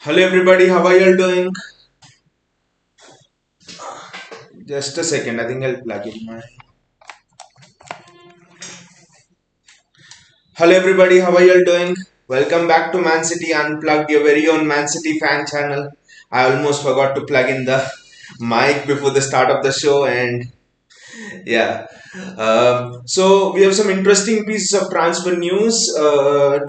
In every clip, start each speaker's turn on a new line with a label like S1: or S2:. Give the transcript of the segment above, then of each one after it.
S1: Hello everybody, how are you all doing? Just a second, I think I'll plug in my. Hello everybody, how are you all doing? Welcome back to Man City Unplugged, your very own Man City fan channel. I almost forgot to plug in the mic before the start of the show, and yeah. So we have some interesting pieces of transfer news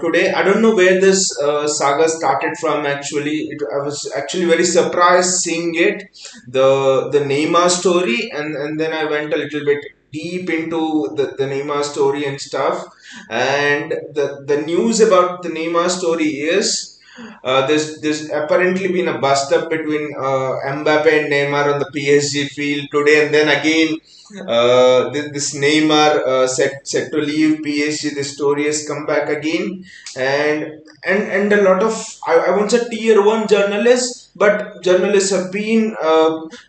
S1: today. I don't know where this saga started from. Actually, I was actually very surprised seeing it, the Neymar story, and then I went a little bit deep into the Neymar story and stuff. And the news about the Neymar story is. There's apparently been a bust up between Mbappe and Neymar on the PSG field today, and then again this Neymar set to leave PSG. The story has come back again, and a lot of I won't say tier one journalists, but journalists have been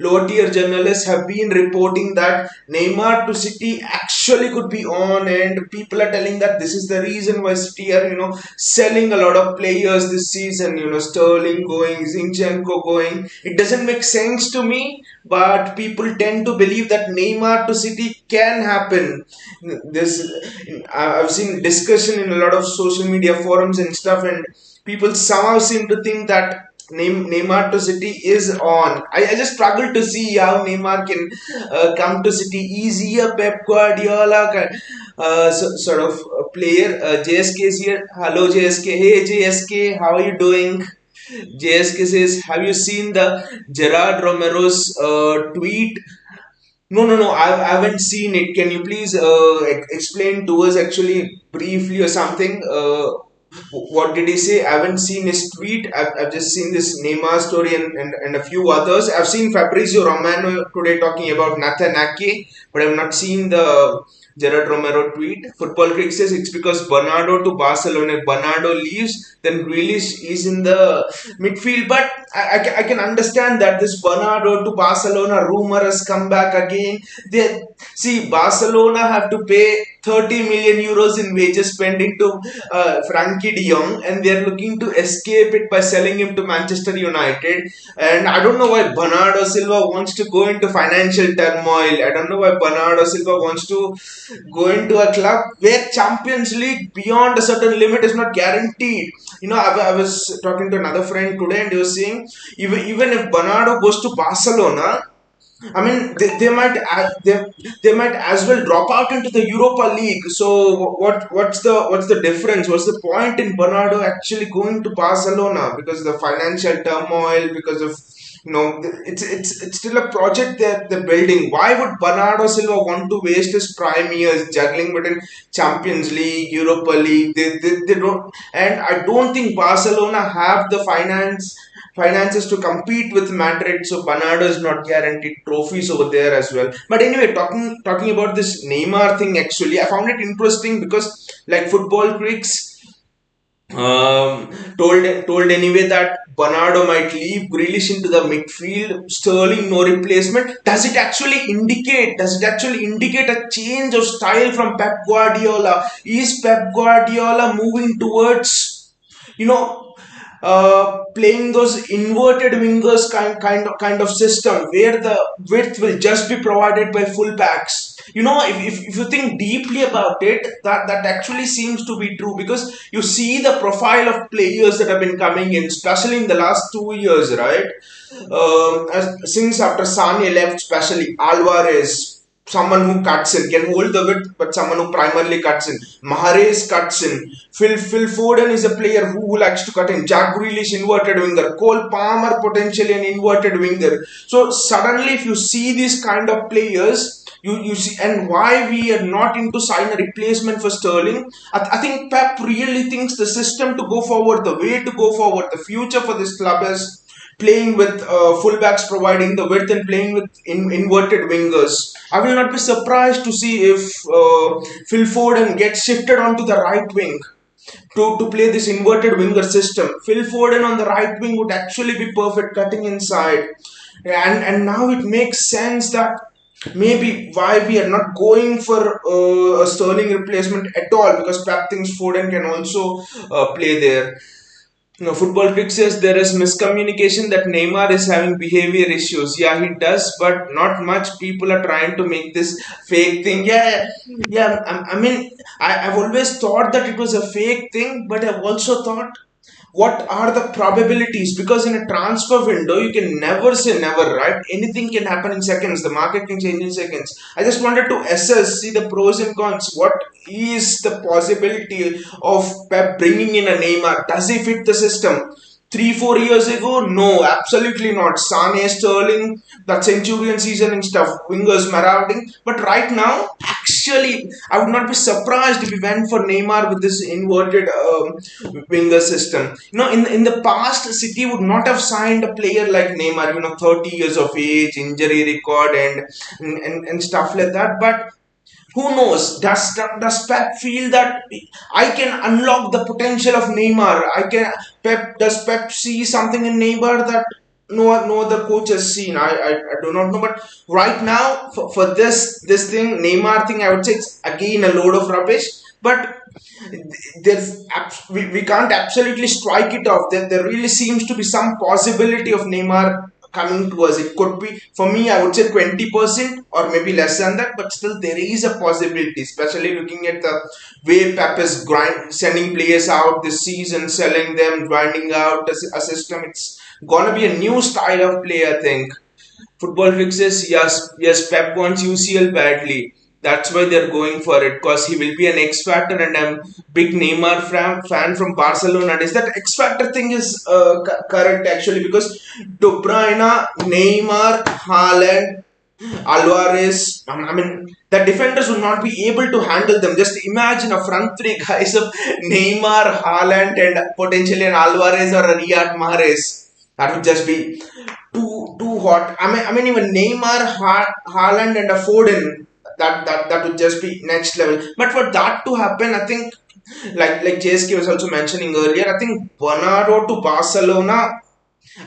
S1: lower tier journalists have been reporting that Neymar to City actually could be on, and people are telling that this is the reason why City are selling a lot of players this season. Sterling going, Zinchenko going. It doesn't make sense to me, but people tend to believe that Neymar to City can happen. This I've seen discussion in a lot of social media forums and stuff, and people somehow seem to think that Neymar to City is on. I just struggle to see how Neymar can come to City. Easier Pep Guardiola sort of player. JSK is here. Hello JSK. Hey JSK, how are you doing? JSK says, have you seen the Gerard Romero's tweet? No, no, no. I haven't seen it. Can you please explain to us actually briefly or something? What did he say? I haven't seen his tweet. I've just seen this Neymar story and a few others. I've seen Fabrizio Romano today talking about Nathan Ake, but I've not seen the Gerard Romero tweet. Football Creek says it's because Bernardo to Barcelona. If Bernardo leaves, then Grealish is in the midfield. But I can understand that this Bernardo to Barcelona rumor has come back again. See, Barcelona have to pay 30 million euros in wages spending to Frankie de Jong, and they're looking to escape it by selling him to Manchester United. And I don't know why Bernardo Silva wants to go into financial turmoil. I don't know why Bernardo Silva wants to go into a club where Champions League beyond a certain limit is not guaranteed. I was talking to another friend today, and he was saying even if Bernardo goes to Barcelona, I mean, they might as well drop out into the Europa League. So what's the difference? What's the point in Bernardo actually going to Barcelona because of the financial turmoil? Because of it's still a project that they're building. Why would Bernardo Silva want to waste his prime years juggling between Champions League, Europa League? They don't, and I don't think Barcelona have the finances to compete with Madrid, so Bernardo is not guaranteed trophies over there as well. But anyway, talking about this Neymar thing, actually, I found it interesting because like football critics told anyway that Bernardo might leave Grealish into the midfield, Sterling no replacement. Does it actually indicate a change of style from Pep Guardiola? Is Pep Guardiola moving towards you know playing those inverted wingers kind of system where the width will just be provided by fullbacks? If you think deeply about it, that actually seems to be true, because you see the profile of players that have been coming in, especially in the last 2 years, right? Since after Sane left, especially Alvarez, someone who cuts in, can hold the width, but someone who primarily cuts in. Mahrez cuts in. Phil Foden is a player who likes to cut in. Jack Grealish, inverted winger. Cole Palmer, potentially an inverted winger. So suddenly, if you see these kind of players, you see, and why we are not into sign a replacement for Sterling. I think Pep really thinks the system to go forward, the way to go forward, the future for this club is playing with fullbacks providing the width and playing with inverted wingers. I will not be surprised to see if Phil Foden gets shifted onto the right wing to play this inverted winger system. Phil Foden on the right wing would actually be perfect cutting inside. And now it makes sense that maybe why we are not going for a Sterling replacement at all, because Pep thinks Foden can also play there. No, football trick says there is miscommunication that Neymar is having behavior issues. Yeah, he does, but not much. People are trying to make this fake thing. Yeah, yeah. I mean, I've always thought that it was a fake thing, but I've also thought what are the probabilities, because in a transfer window you can never say never, right? Anything can happen in seconds, the market can change in seconds. I just wanted to assess, see the pros and cons. What is the possibility of Pep bringing in a Neymar? Does he fit the system? 3 4 years ago, no, absolutely not. Sane, Sterling, that Centurion season and stuff, wingers marauding. But right now, actually, I would not be surprised if we went for Neymar with this inverted winger system. In the past, City would not have signed a player like Neymar. 30 years of age, injury record, and stuff like that. But who knows? Does Pep feel that I can unlock the potential of Neymar? Does Pep see something in Neymar that no other coach has seen? I do not know. But right now, for this thing, Neymar thing, I would say it's again a load of rubbish. But we can't absolutely strike it off. There really seems to be some possibility of Neymar coming to us. It could be, for me, I would say 20% or maybe less than that, but still there is a possibility, especially looking at the way Pep is sending players out this season, selling them, grinding out a system. It's gonna be a new style of play, I think. Football fixes, yes, Pep wants UCL badly. That's why they're going for it, because he will be an X factor, and I'm big Neymar fan from Barcelona. Is that X factor thing is correct actually? Because De Bruyne, Neymar, Haaland, Alvarez, I mean, the defenders would not be able to handle them. Just imagine a front three guys of Neymar, Haaland, and potentially an Alvarez or a Riyad Mahrez. That would just be too hot. I mean, even Neymar, Haaland, and a Foden. That would just be next level. But for that to happen, I think, like JSK was also mentioning earlier, I think Bernardo to Barcelona.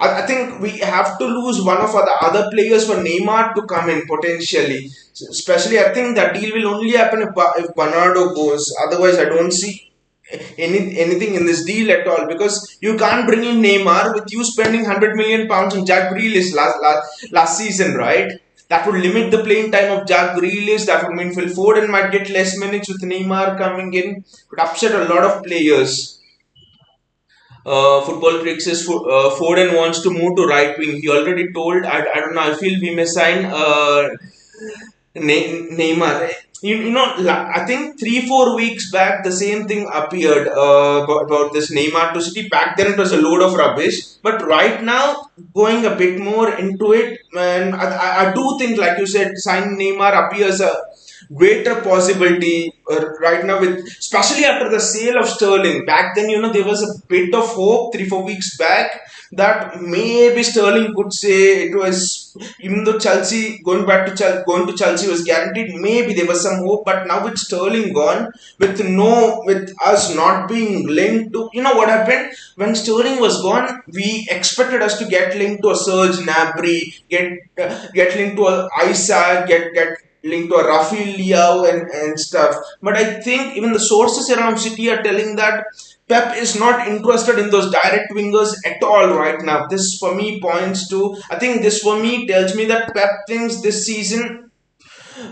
S1: I think we have to lose one of the other players for Neymar to come in potentially. Especially, I think that deal will only happen if Bernardo goes. Otherwise, I don't see anything in this deal at all, because you can't bring in Neymar with you spending £100 million on Jack Grealish last season, right? That would limit the playing time of Jack Grealish. That would mean Phil Foden might get less minutes with Neymar coming in. Could upset a lot of players. Football tricks is Foden wants to move to right wing. He already told. I don't know. I feel we may sign Neymar. I think 3 4 weeks back the same thing appeared about this Neymar to City. Back then it was a load of rubbish, but right now going a bit more into it, man, I do think, like you said, signing Neymar appears a greater possibility right now, with especially after the sale of Sterling. Back then, there was a bit of hope 3 4 weeks back that maybe Sterling could say it was, even though Chelsea going to Chelsea was guaranteed, maybe there was some hope. But now with Sterling gone, with us not being linked to, what happened when Sterling was gone, we expected us to get linked to a Serge Gnabry, get linked to a Isaac, get linked to a Rafael Leao and stuff. But I think even the sources around City are telling that Pep is not interested in those direct wingers at all right now. This for me points to, I think this for me tells me that Pep thinks this season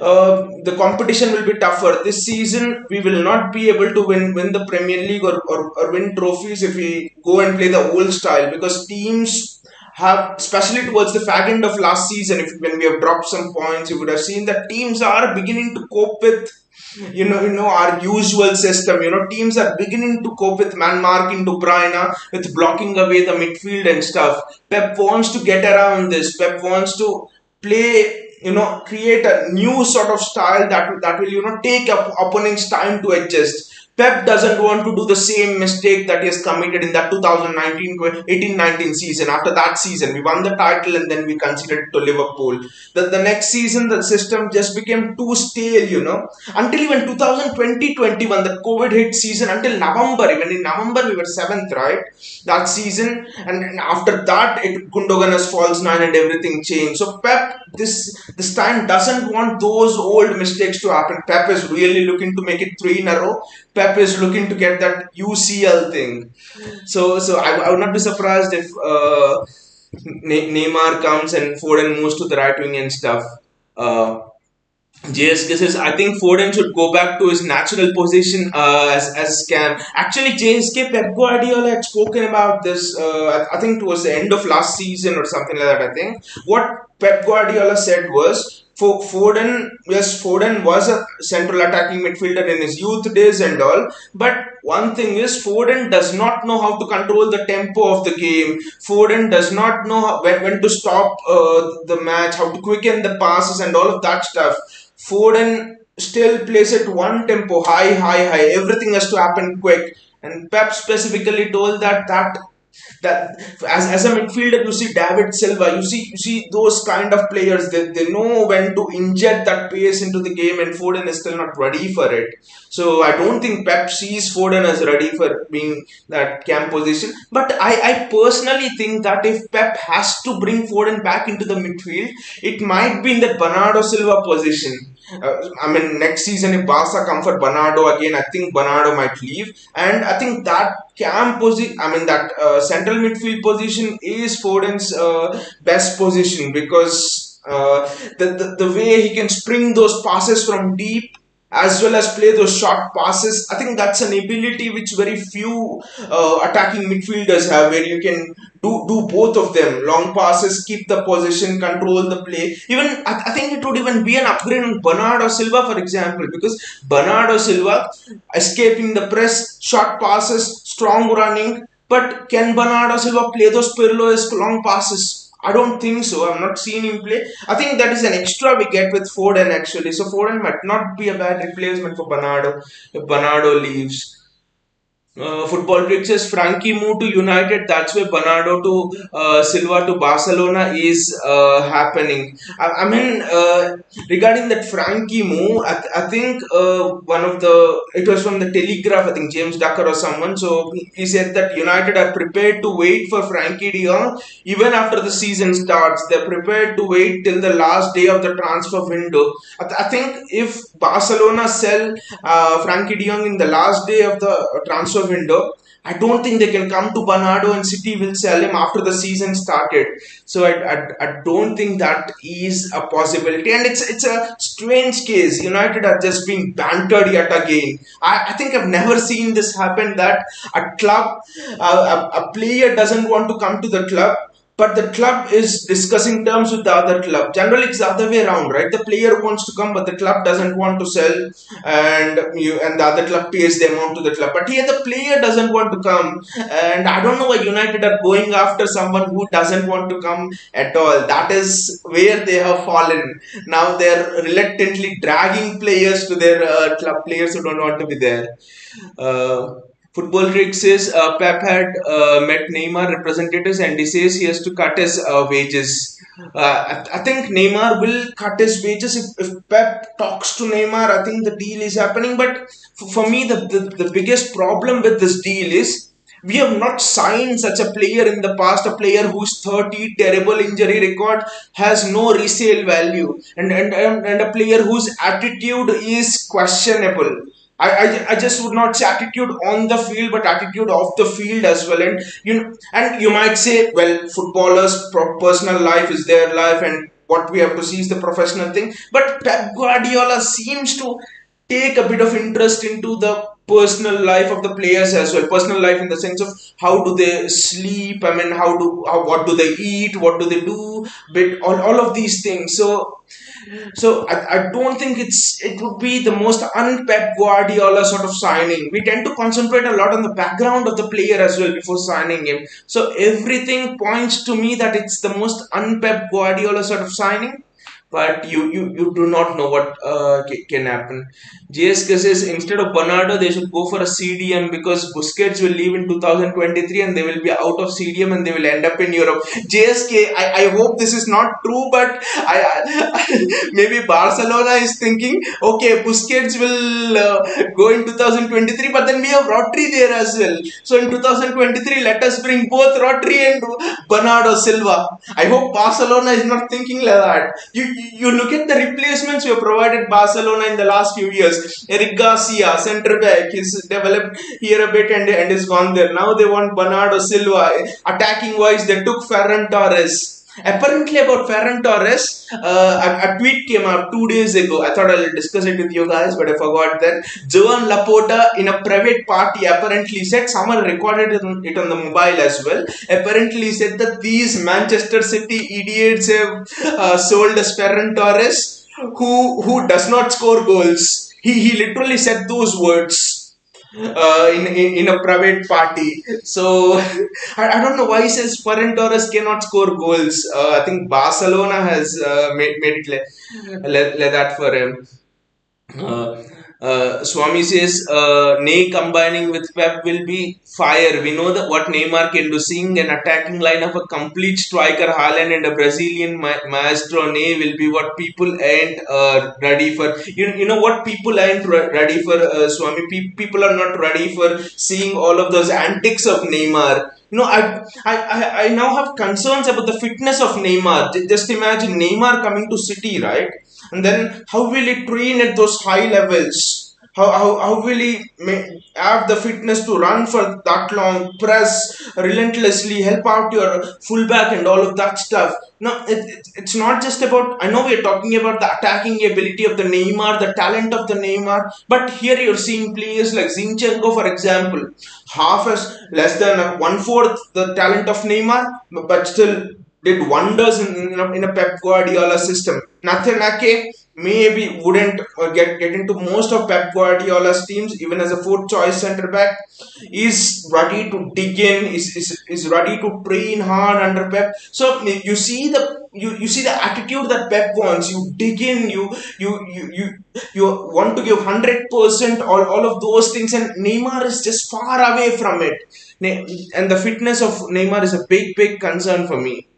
S1: the competition will be tougher. This season we will not be able to win the Premier League or win trophies if we go and play the old style, because teams have, especially towards the fag end of last season, when we have dropped some points, you would have seen that teams are beginning to cope with our usual system. Teams are beginning to cope with man marking De Bruyne, with blocking away the midfield and stuff. Pep wants to get around this. Pep wants to play, create a new sort of style that will take up opponents time to adjust. Pep doesn't want to do the same mistake that he has committed in that 2019 18-19 season. After that season, we won the title and then we conceded to Liverpool. The next season, the system just became too stale, until even 2020-21, the COVID hit season, until November. Even in November, we were 7th, right? That season. And after that, Gundogan's false nine and everything changed. So Pep, this time doesn't want those old mistakes to happen. Pep is really looking to make it 3 in a row. Pep is looking to get that UCL thing. So I would not be surprised if Neymar comes and Foden moves to the right wing and stuff. Uh, JSK says, I think Foden should go back to his natural position as Cam. Actually, JSK Pep Guardiola had spoken about this, I think towards the end of last season or something like that. I think. What Pep Guardiola said was, for Foden, yes, Foden was a central attacking midfielder in his youth days and all. But one thing is, Foden does not know how to control the tempo of the game. Foden does not know when to stop the match, how to quicken the passes and all of that stuff. Foden still plays at one tempo, high, high, high. Everything has to happen quick. And Pep specifically told that as a midfielder, you see David Silva, you see those kind of players. They know when to inject that pace into the game, and Foden is still not ready for it. So I don't think Pep sees Foden as ready for being that cam position. But I personally think that if Pep has to bring Foden back into the midfield, it might be in that Bernardo Silva position. I mean, next season if Barca come for Bernardo again, I think Bernardo might leave, and I think that cam position, I mean that central midfield position is Foden's best position because the way he can spring those passes from deep as well as play those short passes. I think that's an ability which very few attacking midfielders have, where you can do both of them. Long passes, keep the position, control the play. Even I think it would even be an upgrade on Bernardo Silva, for example, because Bernardo Silva escaping the press, short passes, strong running. But can Bernardo Silva play those Pirlo-esque long passes? I don't think so. I've not seen him play. I think that is an extra we get with Foden actually. So Foden might not be a bad replacement for Bernardo if Bernardo leaves. Football Trick says Frankie moved to United. That's why Bernardo to Silva to Barcelona is happening. I mean, regarding that Frankie move, I think one of the it was from the Telegraph. I think James Ducker or someone. So he said that United are prepared to wait for Frankie De Jong even after the season starts. They're prepared to wait till the last day of the transfer window. I think if Barcelona sell Frankie De Jong in the last day of the transfer window, I don't think they can come to Bernardo and City will sell him after the season started. So I don't think that is a possibility. And it's a strange case. United are just being bantered yet again. I think I've never seen this happen, that a club, a player doesn't want to come to the club, but the club is discussing terms with the other club. Generally, it's the other way around, right? The player wants to come, but the club doesn't want to sell, and the other club pays the amount to the club. But here, the player doesn't want to come, and I don't know why United are going after someone who doesn't want to come at all. That is where they have fallen. Now they're reluctantly dragging players to their club, players who don't want to be there. Uh, Football Trick says Pep had met Neymar representatives and he says he has to cut his wages. I think Neymar will cut his wages if Pep talks to Neymar. I think the deal is happening. But for me, the biggest problem with this deal is we have not signed such a player in the past, a player whose 30 terrible injury record has no resale value, and a player whose attitude is questionable. I just would not say attitude on the field, but attitude off the field as well. And you might say, well, footballers' personal life is their life, and what we have to see is the professional thing. But Pep Guardiola seems to take a bit of interest into the personal life of the players as well. Personal life in the sense of how do they sleep, I mean what do they eat, what do they do, bit all of these things. So I don't think it would be the most un-Pep Guardiola sort of signing. We tend to concentrate a lot on the background of the player as well before signing him. So everything points to me that it's the most un-Pep Guardiola sort of signing. But you do not know what can happen. JSK says instead of Bernardo, they should go for a CDM because Busquets will leave in 2023 and they will be out of CDM and they will end up in Europe. JSK, I hope this is not true, but maybe Barcelona is thinking, okay, Busquets will go in 2023, but then we have Rodri there as well. So in 2023, let us bring both Rodri and Bernardo Silva. I hope Barcelona is not thinking like that. you look at the replacements we have provided Barcelona in the last few years. Eric Garcia, centre back, he's developed here a bit and is gone there. Now they want Bernardo Silva. Attacking wise, they took Ferran Torres. Apparently, about Ferran Torres, a tweet came out 2 days ago. I thought I'll discuss it with you guys, but I forgot that. Joan Laporta, in a private party, apparently said, someone recorded it on the mobile as well. Apparently, said that these Manchester City idiots have sold us Ferran Torres, who does not score goals. He literally said those words in a private party. So I don't know why he says Ferran Torres cannot score goals. I think Barcelona has made it let that for him. Uh, Swami says Ney combining with Pep will be fire. We know that what Neymar can do. Seeing an attacking line of a complete striker Haaland and a Brazilian maestro Ney will be what people ain't ready for. You know what people ain't ready for, Swami. People are not ready for seeing all of those antics of Neymar. I now have concerns about the fitness of Neymar. Just imagine Neymar coming to City, right? And then how will he train at those high levels? How will he have the fitness to run for that long, press relentlessly, help out your fullback and all of that stuff? No, it's not just about, I know we're talking about the attacking ability of the Neymar, the talent of the Neymar, but here you're seeing players like Zinchenko, for example, half as less than one fourth the talent of Neymar, but still did wonders in a Pep Guardiola system. Nathan Ake maybe wouldn't get into most of Pep Guardiola's teams, even as a fourth choice centre back. Is ready to dig in, is ready to train hard under Pep. So you see the attitude that Pep wants. You dig in, you want to give 100%, all of those things, and Neymar is just far away from it. And the fitness of Neymar is a big concern for me.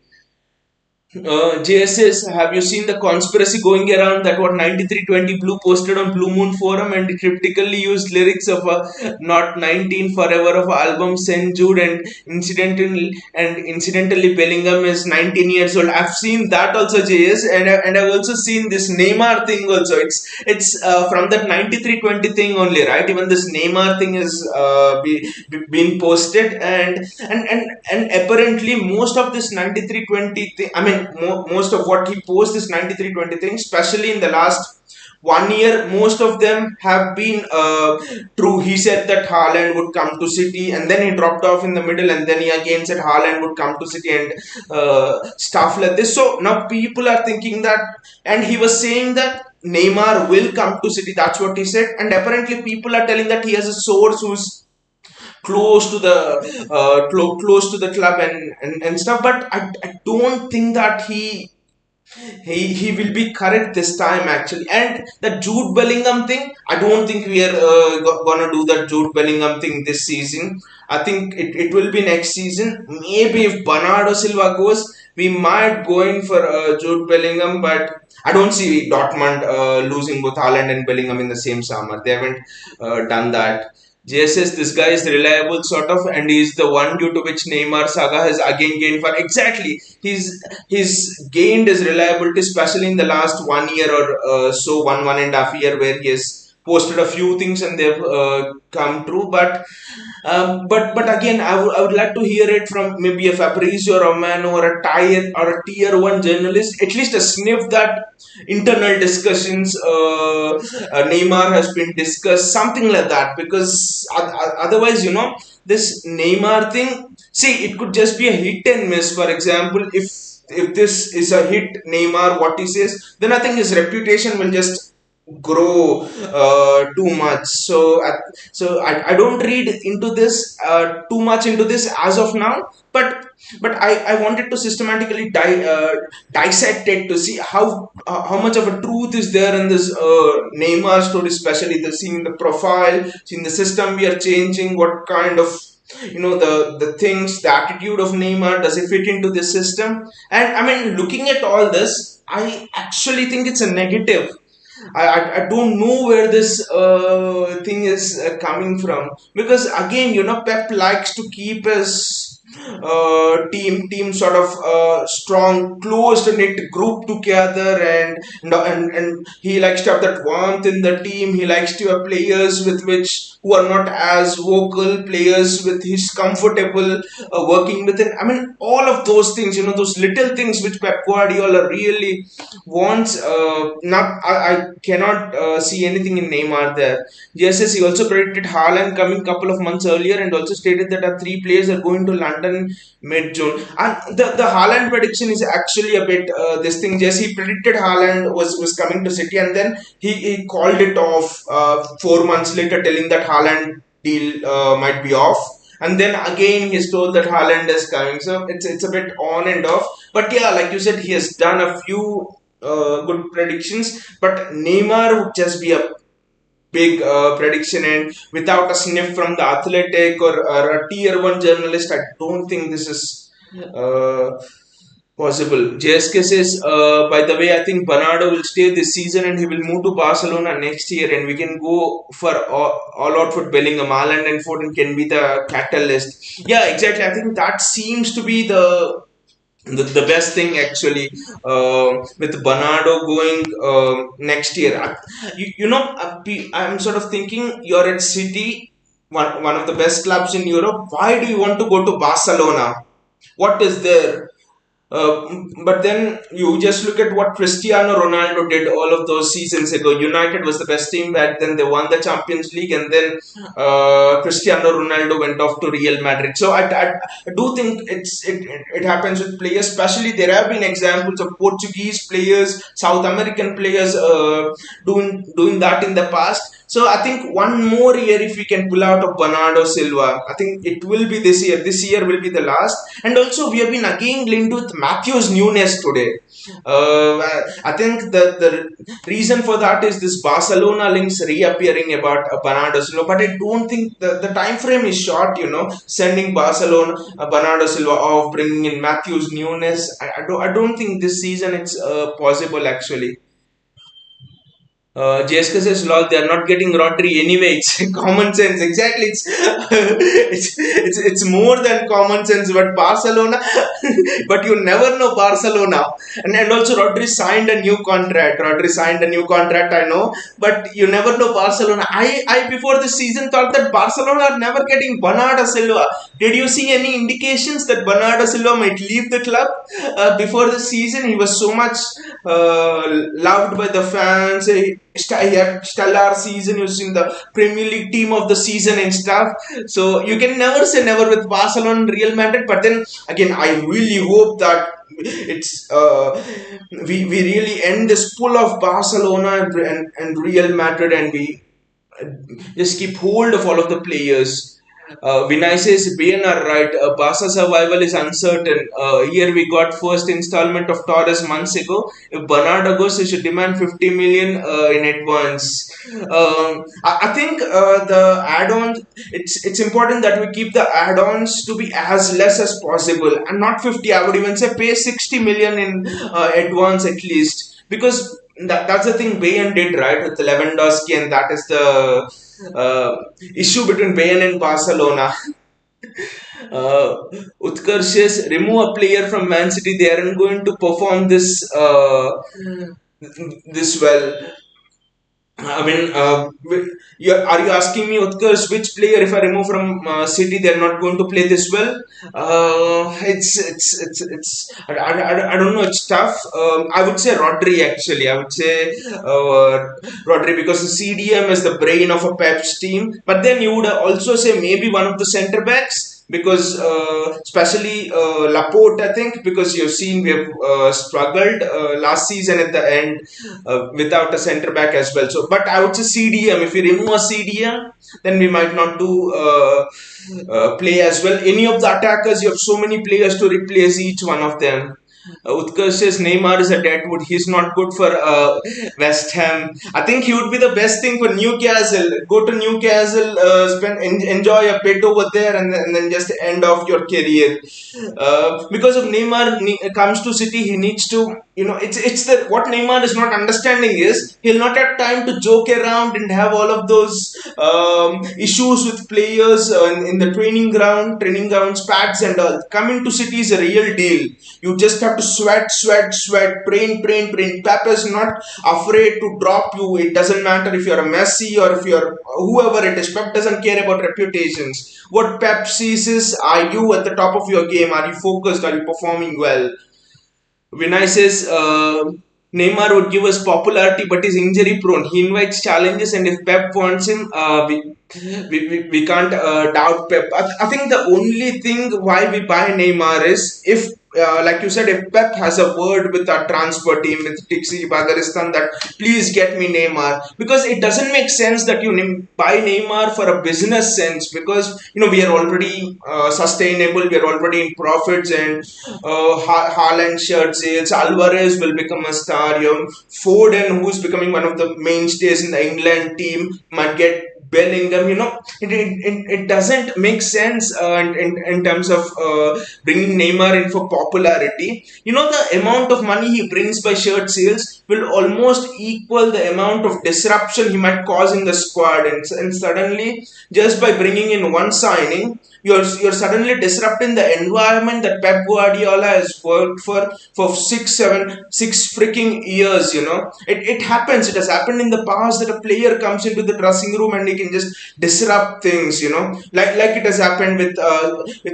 S1: JSS, have you seen the conspiracy going around that what 9320 Blue posted on Blue Moon Forum and it cryptically used lyrics of Not 19 Forever of album St. Jude and incidentally Bellingham is 19 years old. I've seen that also, JS, and I've also seen this Neymar thing also. It's from that 9320 thing only, right? Even this Neymar thing is been posted, and apparently most of this 9320 thing, I mean most of what he posts is 9320 things, especially in the last 1 year, most of them have been true. He said that Haaland would come to City, and then he dropped off in the middle, and then he again said Haaland would come to City, and stuff like this. So now people are thinking that, and he was saying that Neymar will come to City. That's what he said, and apparently people are telling that he has a source who's close to the close to the club and stuff. But I don't think that he will be correct this time actually. And the Jude Bellingham thing, I don't think we are gonna do that Jude Bellingham thing this season. I think it will be next season. Maybe if Bernardo Silva goes, we might go in for Jude Bellingham, but I don't see Dortmund losing both Haaland and Bellingham in the same summer. They haven't done that. JSS, this guy is reliable sort of, and he's the one due to which Neymar saga has again gained for. Exactly, he's gained his reliability, especially in the last 1 year or so, one and a half year, where he has posted a few things and they've come true. But again, I would like to hear it from maybe a Fabrizio Romano or a tier one journalist, at least a sniff that internal discussions Neymar has been discussed, something like that. Because otherwise, this Neymar thing, see, it could just be a hit and miss. For example, if this is a hit, Neymar, what he says, then I think his reputation will just grow too much. So I don't read into this too much into this as of now. But I wanted to systematically dissect it to see how much of a truth is there in this Neymar story, especially seeing the profile, seeing the system we are changing, what kind of the things, the attitude of Neymar, does it fit into this system? And I mean, looking at all this, I actually think it's a negative. I don't know where this thing is coming from, because again, Pep likes to keep his team sort of strong, closed knit group together, and he likes to have that warmth in the team. He likes to have players with which who are not as vocal, players with his comfortable working within. I mean, all of those things, those little things which Pep Guardiola really wants. Not I cannot see anything in Neymar there. Yes, yes, he also predicted Haaland coming couple of months earlier, and also stated that our three players are going to London mid-June. And the Haaland prediction is actually a bit this thing. Yes, he predicted Haaland was coming to City, and then he called it off 4 months later, telling that Haaland deal might be off. And then again, he's told that Haaland is coming. So it's a bit on and off. But yeah, like you said, he has done a few good predictions. But Neymar would just be a big prediction, and without a sniff from the athletic or a tier 1 journalist, I don't think this is uh, possible. JSK says, by the way, I think Bernardo will stay this season and he will move to Barcelona next year, and we can go for all out for Bellingham. Haaland and Foden can be the catalyst. Yeah, exactly. I think that seems to be the best thing actually, with Bernardo going next year. I'm sort of thinking, you're at City, one of the best clubs in Europe. Why do you want to go to Barcelona? What is there? But then you just look at what Cristiano Ronaldo did all of those seasons ago. United was the best team back then. They won the Champions League, and then Cristiano Ronaldo went off to Real Madrid. So I do think it happens with players. Especially there have been examples of Portuguese players, South American players doing that in the past. So I think one more year, if we can pull out of Bernardo Silva, I think it will be this year. This year will be the last. And also we have been again linked with Matthews Nunes today. I think the reason for that is this Barcelona links reappearing about Bernardo Silva, but I don't think the time frame is short. Sending Barcelona Bernardo Silva off, bringing in Matthews Nunes. I don't think this season it's possible actually. JSK says, lol, they are not getting Rodri anyway. It's common sense. Exactly. It's more than common sense. But Barcelona, but you never know Barcelona. And also Rodri signed a new contract. I know. But you never know Barcelona. I before the season thought that Barcelona are never getting Bernardo Silva. Did you see any indications that Bernardo Silva might leave the club before the season? He was so much loved by the fans. He had stellar season. He was in the Premier League team of the season and stuff. So you can never say never with Barcelona and Real Madrid. But then again, I really hope that it's we really end this pull of Barcelona and Real Madrid, and we just keep hold of all of the players. Vinay says, Bain are right. Barca survival is uncertain. Here we got first installment of Torres months ago. If Bernardo goes, he should demand 50 million in advance. I think the add-ons. It's important that we keep the add-ons to be as less as possible, and not 50. I would even say pay 60 million in advance at least, because that's the thing Bayern did right with Lewandowski, and that is the issue between Bayern and Barcelona. Utkarsh says, remove a player from Man City, they aren't going to perform this well. I mean, are you asking me, Utkarsh, which player, if I remove from City, they're not going to play this well? I don't know, it's tough. I would say Rodri, actually. I would say Rodri, because the CDM is the brain of a Pep's team. But then you would also say maybe one of the centre backs, because especially Laporte, I think, because you've seen we have struggled last season at the end without a centre back as well. So, but I would say CDM. If we remove a CDM, then we might not do play as well. Any of the attackers, you have so many players to replace each one of them. Utkarsh says Neymar is a deadwood. He's not good for West Ham. I think he would be the best thing for Newcastle. Go to Newcastle, enjoy a bit over there, and then just end off your career. Because of Neymar comes to City, he needs to it's the what Neymar is not understanding is he'll not have time to joke around and have all of those issues with players in the training grounds, pads and all. Coming to City is a real deal. You just have to sweat, train. Pep is not afraid to drop you. It doesn't matter if you're a Messi or if you're whoever it is. Pep doesn't care about reputations. What Pep sees is, are you at the top of your game? Are you focused? Are you performing well? Vinay says Neymar would give us popularity, but is injury prone. He invites challenges, and if Pep wants him, we can't doubt Pep. I think the only thing why we buy Neymar is if, like you said, if Pep has a word with our transfer team, with Tixi Bagaristan, that please get me Neymar, because it doesn't make sense that you buy Neymar for a business sense, because we are already sustainable, we are already in profits, and Haaland shirt sales, Alvarez will become a star, Foden, who's becoming one of the mainstays in the England team, might get Bellingham. It doesn't make sense in terms of bringing Neymar in for popularity. The amount of money he brings by shirt sales will almost equal the amount of disruption he might cause in the squad, and suddenly, just by bringing in one signing, you're suddenly disrupting the environment that Pep Guardiola has worked for 6 freaking years. It happens. It has happened in the past that a player comes into the dressing room and he can just disrupt things. Like it has happened with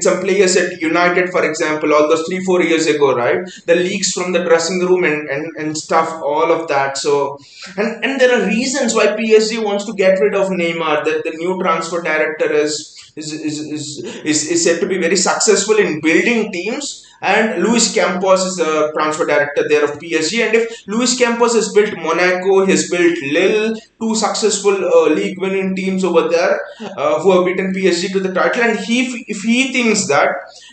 S1: some players at United, for example, all those 3-4 years ago, right? The leaks from the dressing room and stuff, all of that. So and there are reasons why PSG wants to get rid of Neymar. The new transfer director is said to be very successful in building teams. And Luis Campos is the transfer director there of PSG. And if Luis Campos has built Monaco, he has built Lille, two successful league winning teams over there who have beaten PSG to the title. And if he thinks that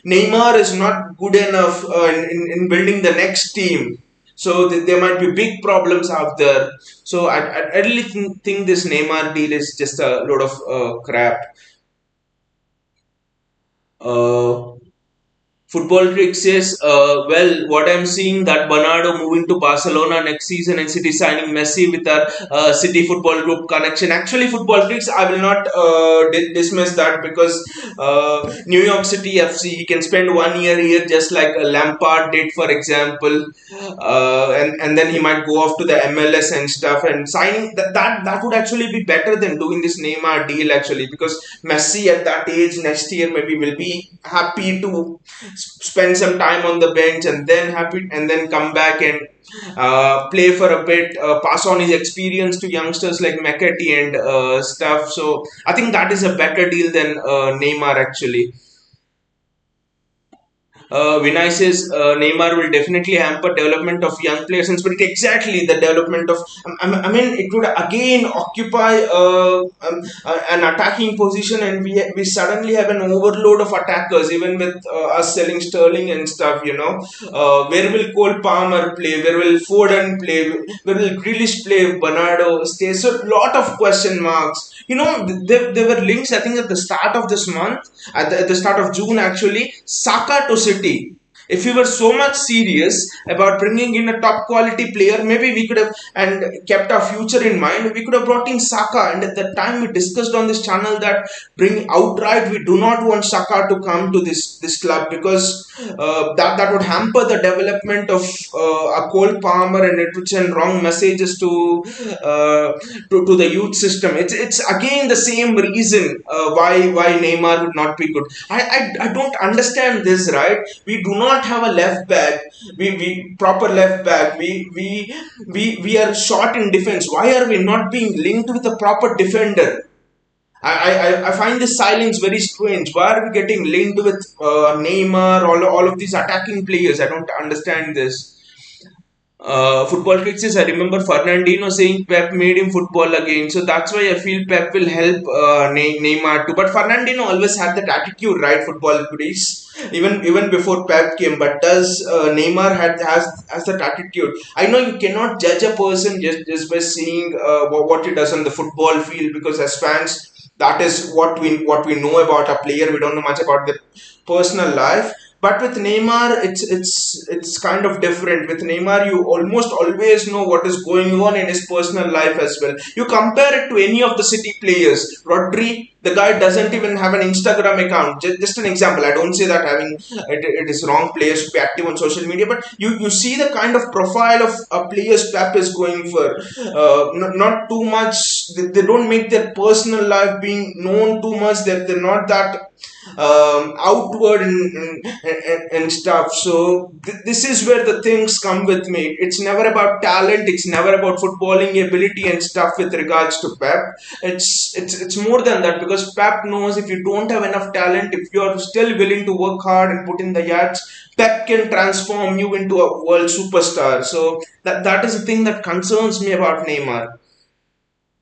S1: Neymar is not good enough in building the next team, so there might be big problems out there. So I really think this Neymar deal is just a load of crap. Uh, Football Trick says, well, what I'm seeing that Bernardo moving to Barcelona next season and City signing Messi with our City Football Group connection. Actually, Football Tricks, I will not dismiss that, because New York City FC, he can spend 1 year here just like Lampard did, for example, and then he might go off to the MLS and stuff, and signing that would actually be better than doing this Neymar deal, actually, because Messi at that age next year maybe will be happy to spend some time on the bench, and then come back and play for a bit, pass on his experience to youngsters like McAtee and stuff. So I think that is a better deal than Neymar, actually. Vinay says Neymar will definitely hamper development of young players, and but exactly the development of. I mean, it would again occupy an attacking position, and we suddenly have an overload of attackers, even with us selling Sterling and stuff. Where will Cole Palmer play? Where will Foden play? Where will Grealish play? Bernardo stay? So lot of question marks. There were links, I think, at the start of this month, at the start of June, actually, Saka to City. If we were so much serious about bringing in a top quality player, maybe we could have, and kept our future in mind, we could have brought in Saka. And at the time, we discussed on this channel that bring outright, we do not want Saka to come to this club, because that would hamper the development of a Cole Palmer, and it would send wrong messages to the youth system. It's again the same reason why Neymar would not be good. I don't understand this, right? We do not have a left back. We proper left back. We are short in defense. Why are we not being linked with a proper defender? I find this silence very strange. Why are we getting linked with Neymar, all of these attacking players? I don't understand this. Football critics, I remember Fernandino saying Pep made him football again. So that's why I feel Pep will help Neymar too. But Fernandino always had that attitude, right? Football critics, even before Pep came. But does Neymar has that attitude? I know you cannot judge a person just by seeing what he does on the football field, because as fans, that is what we know about a player. We don't know much about their personal life. But with Neymar, it's kind of different. With Neymar, you almost always know what is going on in his personal life as well. You compare it to any of the City players. Rodri, the guy doesn't even have an Instagram account. Just an example. I don't say that having it is wrong. Players should be active on social media, but you see the kind of profile of players Pep is going for. Not too much. They don't make their personal life being known too much. They're not that outward and stuff. So this is where the things come with me. It's never about talent. It's never about footballing ability and stuff with regards to Pep. It's more than that, because Pep knows if you don't have enough talent, if you're still willing to work hard and put in the yards, Pep can transform you into a world superstar. So that is the thing that concerns me about Neymar.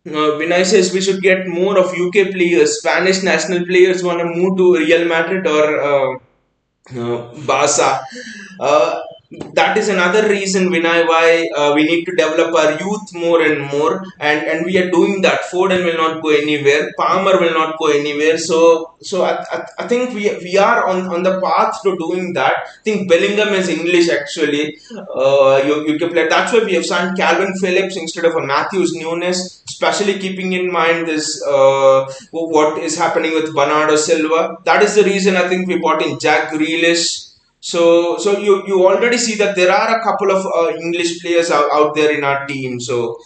S1: Vinay says we should get more of UK players. Spanish national players want to move to Real Madrid or Barca. Uh, that is another reason, Vinay, why we need to develop our youth more and more, and we are doing that. Foden will not go anywhere. Palmer will not go anywhere. So I think we are on the path to doing that. I think Bellingham is English actually. You can play. That's why we have signed Calvin Phillips instead of a Matthews Nunes, especially keeping in mind this what is happening with Bernardo Silva. That is the reason I think we bought in Jack Grealish. So you already see that there are a couple of English players out there in our team. So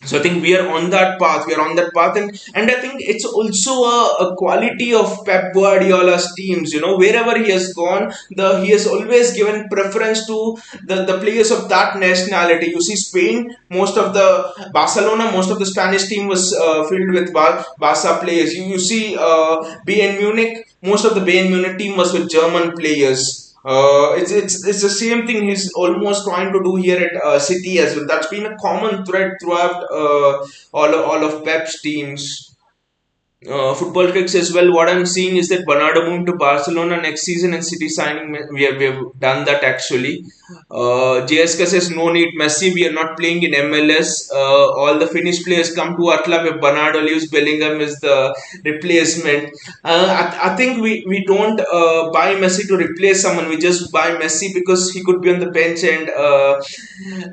S1: I think we are on that path. We are on that path, and I think it's also a quality of Pep Guardiola's teams. Wherever he has gone, he has always given preference to the players of that nationality. You see, Spain, most of the Barcelona, most of the Spanish team was filled with Barca players. You see, Bayern Munich, most of the Bayern Munich team was with German players. It's the same thing he's almost trying to do here at City as well. That's been a common thread throughout all of Pep's teams. Football kicks as well. What I'm seeing is that Bernardo moving to Barcelona next season and City signing. We have done that actually. JSK says no need Messi. We are not playing in MLS. All the Finnish players come to our club. If Bernardo leaves, Bellingham is the replacement. I think we don't buy Messi to replace someone. We just buy Messi because he could be on the bench and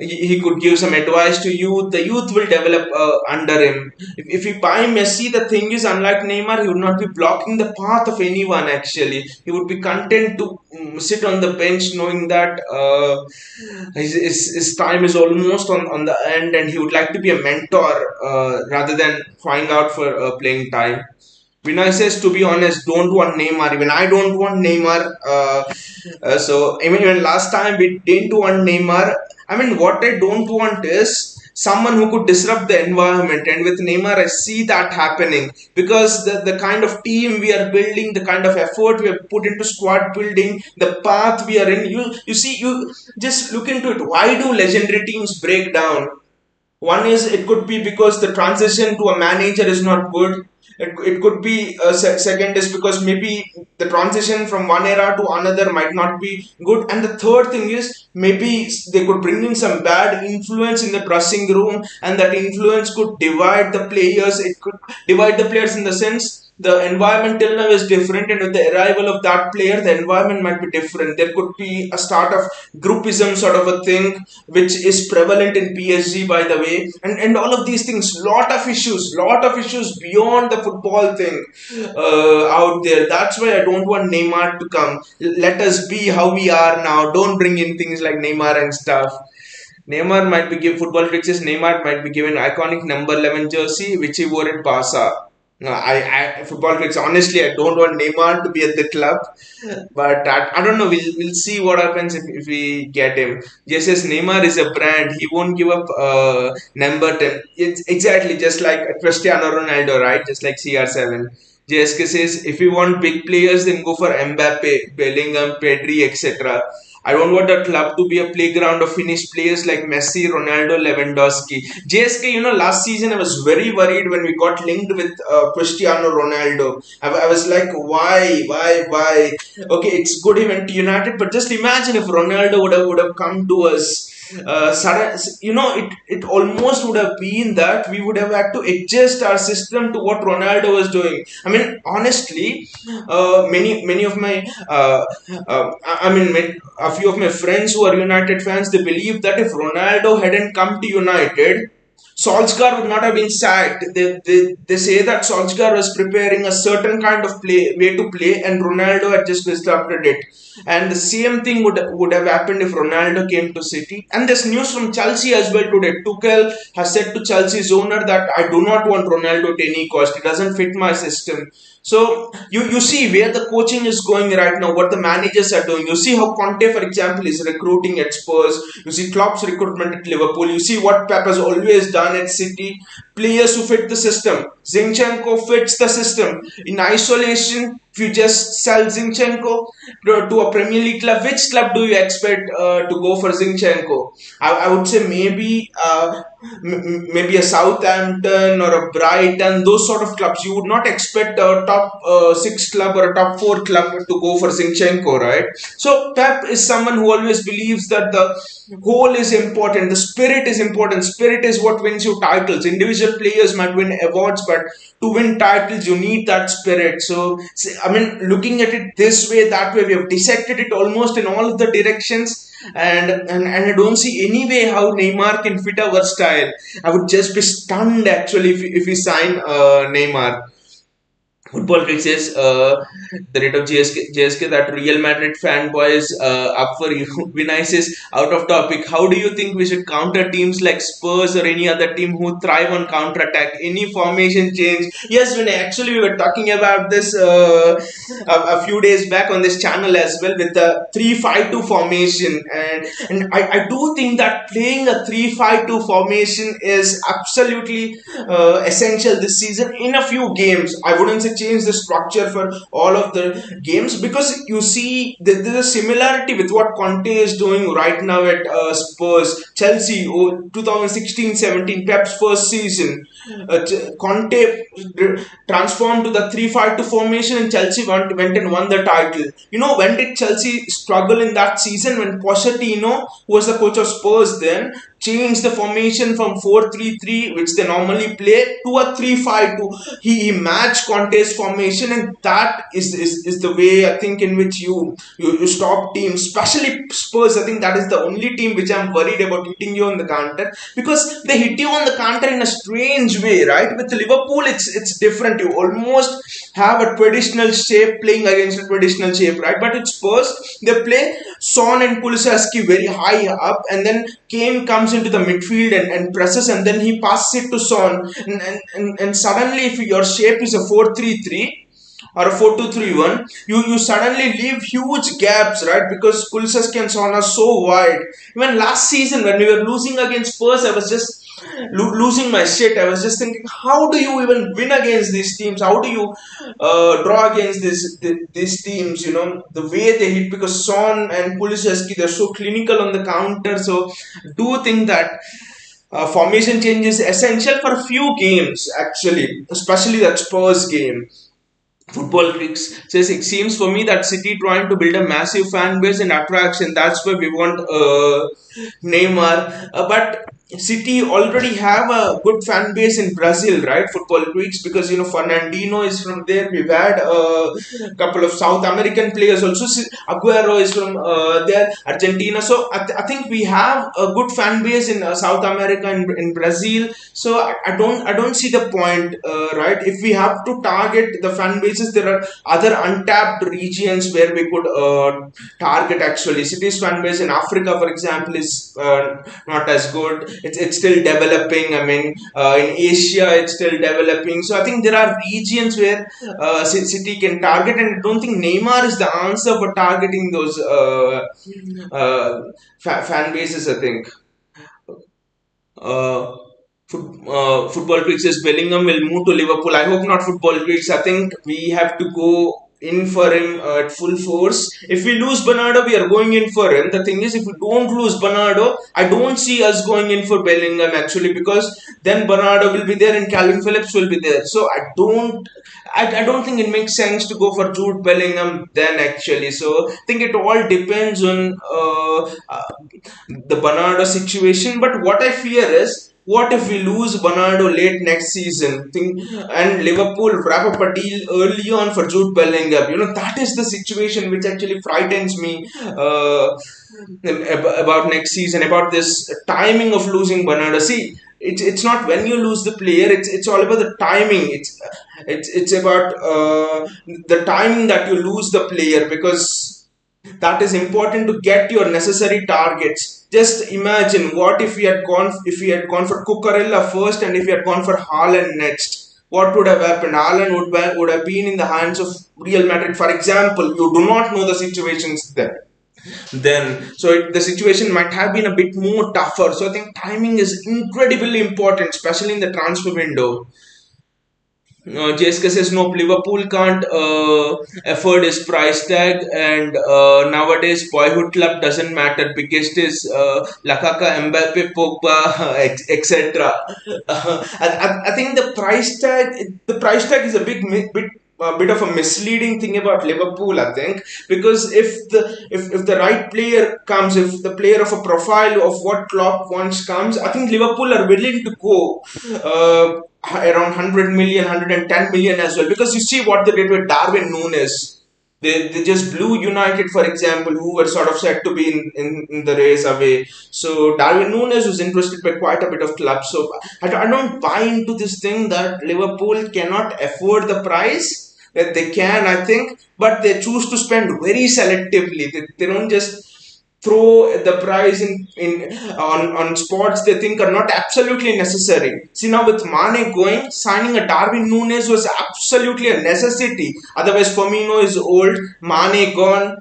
S1: he could give some advice to youth. The youth will develop under him. If we buy Messi, the thing is, unlike Neymar, he would not be blocking the path of anyone actually. He would be content to sit on the bench knowing that his time is almost on the end, and he would like to be a mentor rather than trying out for playing time. Vinay says, to be honest, don't want Neymar. Even I don't want Neymar. So, even last time we didn't want Neymar. I mean, what I don't want is someone who could disrupt the environment. And with Neymar, I see that happening because the kind of team we are building, the kind of effort we have put into squad building, the path we are in. You see, you just look into it. Why do legendary teams break down? One is it could be because the transition to a manager is not good. It could be second is because maybe the transition from one era to another might not be good, and the third thing is maybe they could bring in some bad influence in the dressing room, and that influence could divide the players. It could divide the players in the sense the environment till now is different, and with the arrival of that player the environment might be different. There could be a start of groupism sort of a thing which is prevalent in PSG, by the way, and all of these things, lot of issues beyond the football thing out there. That's why I don't want Neymar to come. Let us be how we are now. Don't bring in things like Neymar and stuff. Neymar might be given football fixes. Neymar might be given iconic number 11 jersey which he wore at Barca. No, football fix. Honestly, I don't want Neymar to be at the club, but I don't know. We'll see what happens if we get him. Just as Neymar is a brand, he won't give up number 10. It's exactly just like Cristiano Ronaldo, right? Just like CR7. JSK says if you want big players, then go for Mbappe, Bellingham, Pedri, etc. I don't want the club to be a playground of Finnish players like Messi, Ronaldo, Lewandowski. JSK, last season I was very worried when we got linked with Cristiano Ronaldo. I was like, why? Okay, it's good he went to United, but just imagine if Ronaldo would have come to us. it almost would have been that we would have had to adjust our system to what Ronaldo was doing. I mean, honestly, many of my a few of my friends who are United fans, they believe that if Ronaldo hadn't come to United, Solskjaer would not have been sacked. They say that Solskjaer was preparing a certain kind of way to play, and Ronaldo had just disrupted it. And the same thing would have happened if Ronaldo came to City. And there's news from Chelsea as well today. Tuchel has said to Chelsea's owner that I do not want Ronaldo at any cost. It doesn't fit my system. So you see where the coaching is going right now, what the managers are doing. You see how Conte, for example, is recruiting at Spurs. You see Klopp's recruitment at Liverpool. You see what Pep has always done at City. Players who fit the system. Zinchenko fits the system. In isolation, if you just sell Zinchenko to a Premier League club, which club do you expect to go for Zinchenko? I would say maybe a Southampton or a Brighton, those sort of clubs. You would not expect a top six club or a top four club to go for Zinchenko, right? So Pep is someone who always believes that the whole is important, the spirit is important. Spirit is what wins you titles. Individual players might win awards, but to win titles, you need that spirit. So, I mean, looking at it this way, that way, we have dissected it almost in all of the directions. And I don't see any way how Neymar can fit our style. I would just be stunned actually if we sign Neymar. Football Freak says the rate of JSK that Real Madrid fanboys up for you. Vinay says out of topic. How do you think we should counter teams like Spurs or any other team who thrive on counter attack? Any formation change? Yes, Vinay. Actually, we were talking about this a few days back on this channel as well with the 3-5-2 formation, and I do think that playing a 3-5-2 formation is absolutely essential this season in a few games. I wouldn't say change the structure for all of the games, because you see there's a similarity with what Conte is doing right now at Spurs, Chelsea, 2016-17, Pep's first season. Conte transformed to the 3-5-2 formation, and Chelsea went and won the title. You know, when did Chelsea struggle in that season? When Pochettino, who was the coach of Spurs then, changed the formation from 4-3-3, which they normally play, to a 3-5-2. He matched Conte's formation, and that is the way I think in which you stop teams, especially Spurs. I think that is the only team which I'm worried about hitting you on the counter, because they hit you on the counter in a strange way, right? With Liverpool, it's different. You almost have a traditional shape playing against a traditional shape, right? But it's Spurs, they play Son and Kulusevski very high up, and then Kane comes into the midfield and presses, and then he passes it to Son, and suddenly if your shape is a 4-3-3 or a 4-2-3-1, you suddenly leave huge gaps, right? Because Kulusevski and Son are so wide. Even last season when we were losing against Spurs, I was just losing my shit. I was just thinking, how do you even win against these teams? How do you draw against these teams? You know, the way they hit, because Son and Kulusevski, they're so clinical on the counter. So do think that formation change is essential for a few games, actually, especially that Spurs game. Football Freaks says it seems for me that City trying to build a massive fan base and attraction. That's why we want Neymar. But City already have a good fan base in Brazil, right? Football Freaks, because you know Fernandinho is from there. We've had a couple of South American players also. Aguero is from there, Argentina. So I think we have a good fan base in South America and in Brazil. So I don't see the point, right? If we have to target the fan bases, there are other untapped regions where we could target. Actually, City's fan base in Africa, for example, is not as good. It's still developing. I mean, in Asia, it's still developing. So I think there are regions where City can target, and I don't think Neymar is the answer for targeting those fan bases. I think. Uh, Football Tweaks says Bellingham will move to Liverpool. I hope not. Football Tweaks. I think we have to go. in for him at full force. If we lose Bernardo, we are going in for him. The thing is, if we don't lose Bernardo, I don't see us going in for Bellingham actually, because then Bernardo will be there and Calvin Phillips will be there. So I don't think it makes sense to go for Jude Bellingham then actually. So I think it all depends on the Bernardo situation. But what I fear is, what if we lose Bernardo late next season? And Liverpool wrap up a deal early on for Jude Bellingham. That is the situation which actually frightens me about next season, about this timing of losing Bernardo. See, it's not when you lose the player, it's all about the timing. It's about the timing that you lose the player, because that is important to get your necessary targets. Just imagine, what if we had gone for Cucurella first, and if we had gone for Haaland next. What would have happened? Haaland would have been in the hands of Real Madrid, for example. You do not know the situations there. The situation might have been a bit more tougher. So I think timing is incredibly important, especially in the transfer window. JSK says no, Liverpool can't afford his price tag, and nowadays boyhood club doesn't matter. Biggest is Lakaka, Mbappe, Pogba, etc. I think the price tag is a bit of a misleading thing about Liverpool, I think, because if the right player comes, if the player of a profile of what Klopp wants comes, I think Liverpool are willing to go around 100 million, 110 million as well. Because you see what they did with Darwin Nunes. They just blew United, for example, who were sort of said to be in the race away. So Darwin Nunes was interested by quite a bit of clubs. So I don't buy into this thing that Liverpool cannot afford the price. That they can, I think, but they choose to spend very selectively. They don't just throw the price on spots they think are not absolutely necessary. See, now with Mane going, signing a Darwin Nunes was absolutely a necessity. Otherwise, Firmino is old, Mane gone,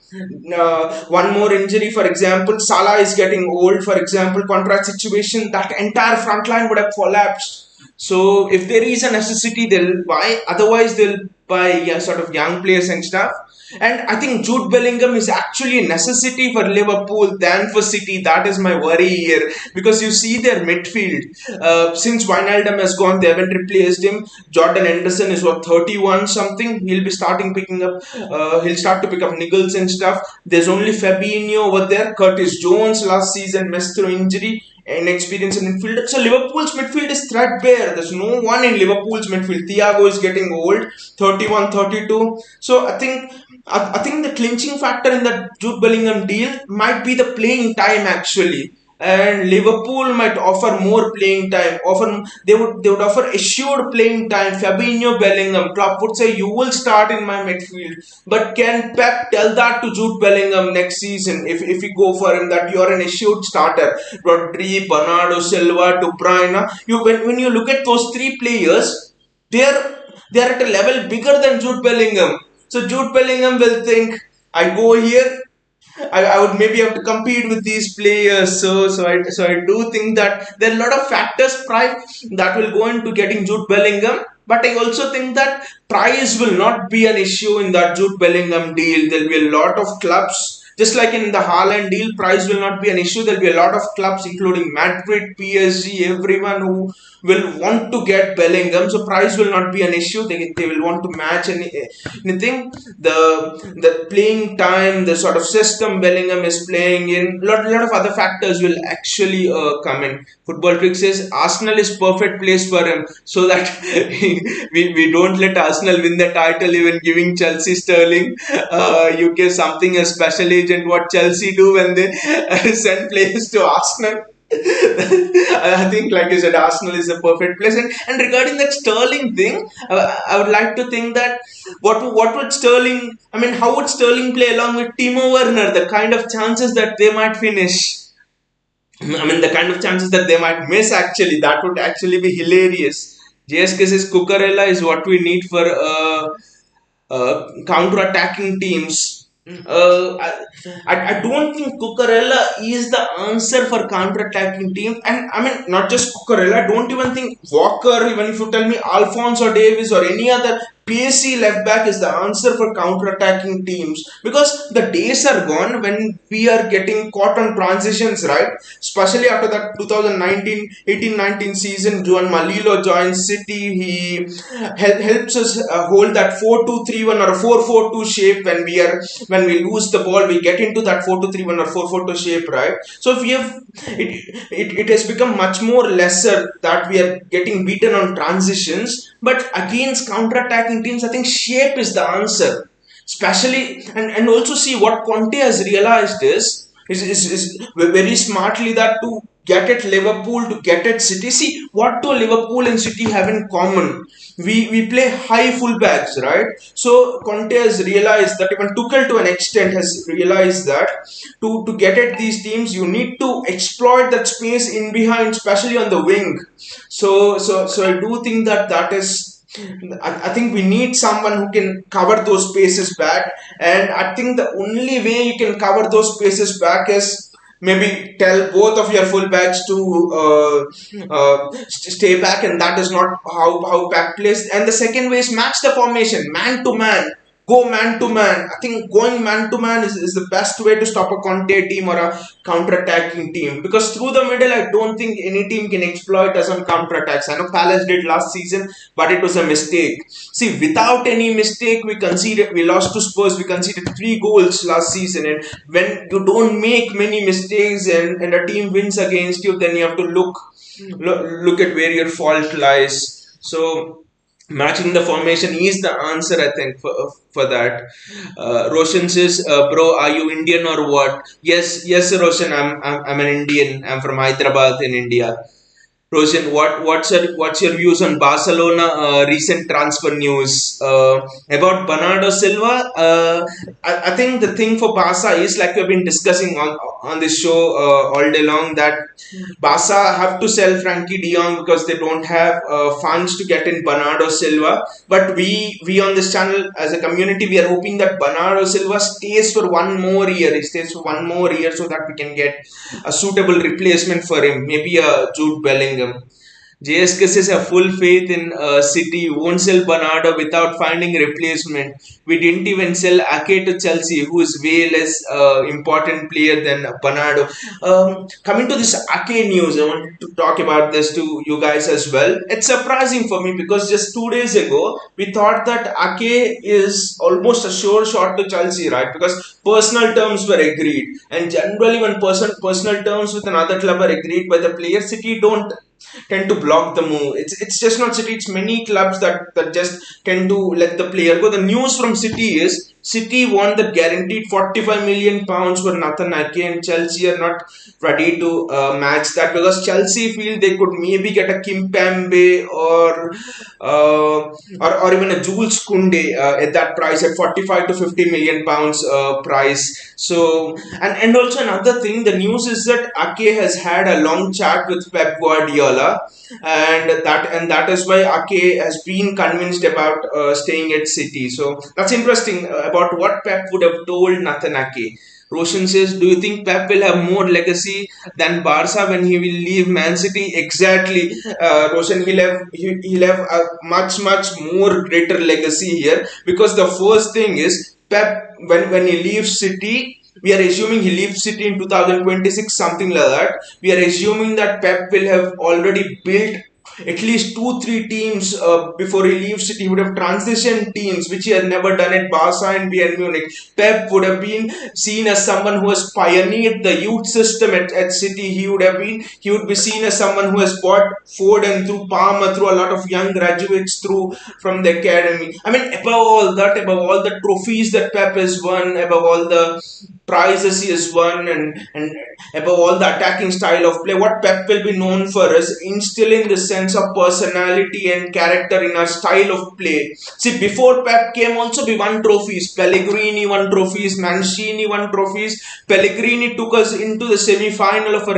S1: one more injury, for example, Salah is getting old, for example, contract situation, that entire front line would have collapsed. So if there is a necessity, they'll buy. Otherwise, they'll buy, yeah, sort of young players and stuff. And I think Jude Bellingham is actually a necessity for Liverpool than for City. That is my worry here, because you see their midfield. Since Wijnaldum has gone, they haven't replaced him. Jordan Henderson is what, 31 something. He'll be starting picking up. He'll start to pick up niggles and stuff. There's only Fabinho over there. Curtis Jones last season missed through injury. Inexperience in midfield. So Liverpool's midfield is threadbare. There's no one in Liverpool's midfield. Thiago is getting old, 31, 32. So I think the clinching factor in the Jude Bellingham deal might be the playing time actually. And Liverpool might offer more playing time. They would offer assured playing time. Fabinho, Bellingham. Klopp would say, you will start in my midfield. But can Pep tell that to Jude Bellingham next season, if we go for him, that you're an assured starter? Rodri, Bernardo Silva, De Bruyne. When you look at those three players, they're at a level bigger than Jude Bellingham. So Jude Bellingham will think, I go here, I would maybe have to compete with these players. So I do think that there are a lot of factors that will go into getting Jude Bellingham. But I also think that price will not be an issue in that Jude Bellingham deal. There'll be a lot of clubs. Just like in the Haaland deal, price will not be an issue. There'll be a lot of clubs, including Madrid, PSG, everyone who will want to get Bellingham. So price will not be an issue. They will want to match anything. The playing time, the sort of system Bellingham is playing in, lot of other factors will actually come in. Football Trick says Arsenal is perfect place for him, so that we don't let Arsenal win the title, even giving Chelsea Sterling. UK something a special agent what Chelsea do when they send players to Arsenal. I think, like you said, Arsenal is a perfect place. And regarding that Sterling thing, I would like to think that what would Sterling? I mean, how would Sterling play along with Timo Werner? The kind of chances that they might finish. I mean, the kind of chances that they might miss. Actually, that would actually be hilarious. JSK says Cucurella is what we need for counter-attacking teams. I don't think Cucurella is the answer for counter-attacking teams. And I mean, not just Cucurella, I don't even think Walker, even if you tell me Alphonso Davies or any other PSC left back is the answer for counter-attacking teams, because the days are gone when we are getting caught on transitions, right? Especially after that 2019, 18-19 season, Juan Malilo joins City. He helps us hold that 4-2-3-1 or a 4-4-2 shape when we lose the ball. We get into that 4-2-3-1 or 4-4-2 shape, right? So if we have it has become much more lesser that we are getting beaten on transitions, but against counter-attacking teams, I think shape is the answer. Especially, and also see what Conte has realized is very smartly that to get at Liverpool, to get at City. See what do Liverpool and City have in common. We play high fullbacks, right? So Conte has realized that, even Tuchel to an extent has realized that to get at these teams, you need to exploit that space in behind, especially on the wing. So I do think that that is. I think we need someone who can cover those spaces back, and I think the only way you can cover those spaces back is maybe tell both of your fullbacks to stay back, and that is not how back plays. And the second way is match the formation, man to man. Go man to man. I think going man to man is the best way to stop a Conte team or a counter-attacking team, because through the middle, I don't think any team can exploit us on counter-attacks. I know Palace did last season, but it was a mistake. See, without any mistake, we lost to Spurs. We conceded 3 goals last season, and when you don't make many mistakes and a team wins against you, then you have to look at where your fault lies. So matching the formation is the answer, I think, for that. Roshan says, bro, are you Indian or what? Yes, Roshan, I'm an Indian. I'm from Hyderabad in India. Roshan, what's your views on Barcelona recent transfer news about Bernardo Silva? I think the thing for Barca is, like we've been discussing on this show all day long, that Barca have to sell Frankie De Jong because they don't have funds to get in Bernardo Silva. But we on this channel, as a community, we are hoping that Bernardo Silva stays for one more year. He stays for one more year so that we can get a suitable replacement for him. Maybe a Jude Bellingham. JSK says a full faith in City. Won't sell Bernardo without finding a replacement. We didn't even sell Ake to Chelsea, who is way less important player than Bernardo. Coming to this Ake news, I want to talk about this to you guys as well. It's surprising for me because just 2 days ago, we thought that Ake is almost a sure shot to Chelsea, right? Because personal terms were agreed. And generally, when personal terms with another club are agreed by the player, City don't tend to block the move. It's just not City. It's many clubs that just tend to let the player go. The news from City is City won the guaranteed 45 million pounds for Nathan Ake, and Chelsea are not ready to match that, because Chelsea feel they could maybe get a Kim Pembe or even a Jules Koundé at that price, at 45 to 50 million pounds price. So and also another thing, the news is that Ake has had a long chat with Pep Guardiola, and that is why Ake has been convinced about staying at City. So that's interesting about what Pep would have told Nathan Ake. Roshan says, do you think Pep will have more legacy than Barca when he will leave Man City? Exactly, Roshan. He'll have a much more greater legacy here, because the first thing is Pep, when he leaves City, we are assuming he leaves City in 2026, something like that. We are assuming that Pep will have already built at least 2-3 teams before he leaves City. He would have transitioned teams, which he has never done at Barca and Bayern Munich. Pep would have been seen as someone who has pioneered the youth system at City. He would be seen as someone who has brought forward and through Palmer, through a lot of young graduates through from the academy. I mean, above all the trophies that Pep has won, above all the prizes he has won, and above all the attacking style of play, what Pep will be known for is instilling the sense of personality and character in our style of play. See, before Pep came also, we won trophies. Pellegrini won trophies, Mancini won trophies. Pellegrini took us into the semi-final of a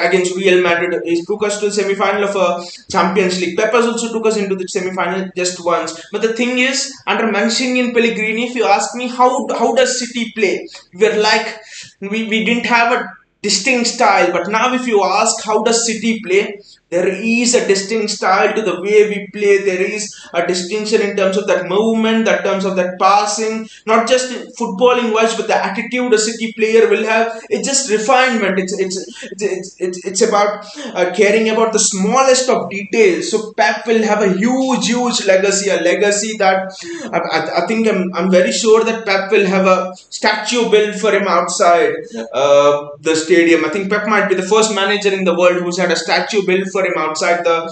S1: against Real Madrid. He took us to the semi-final of a Champions League. Pep also took us into the semi-final just once. But the thing is, under Mancini and Pellegrini, if you ask me, how does City play? We're like, we didn't have a distinct style. But now if you ask how does City play, There is a distinct style to the way we play. There is a distinction in terms of that movement, that terms of that passing, not just footballing wise, but the attitude a City player will have. It's just refinement. It's about caring about the smallest of details. So Pep will have a huge legacy, a legacy that I think I'm very sure that Pep will have a statue built for him outside the stadium. I think Pep might be the first manager in the world who's had a statue built for him outside the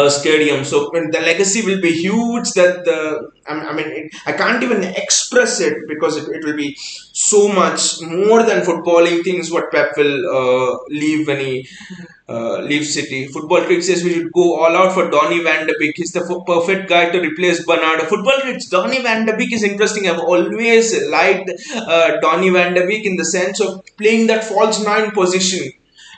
S1: stadium. So the legacy will be huge. That I mean, I can't even express it because it will be so much more than footballing things. What Pep will leave when he leaves City. Football Critic says we should go all out for Donny Van de Beek. He's the perfect guy to replace Bernardo. Football Critics, Donny Van de Beek is interesting. I've always liked Donny Van de Beek in the sense of playing that false nine position.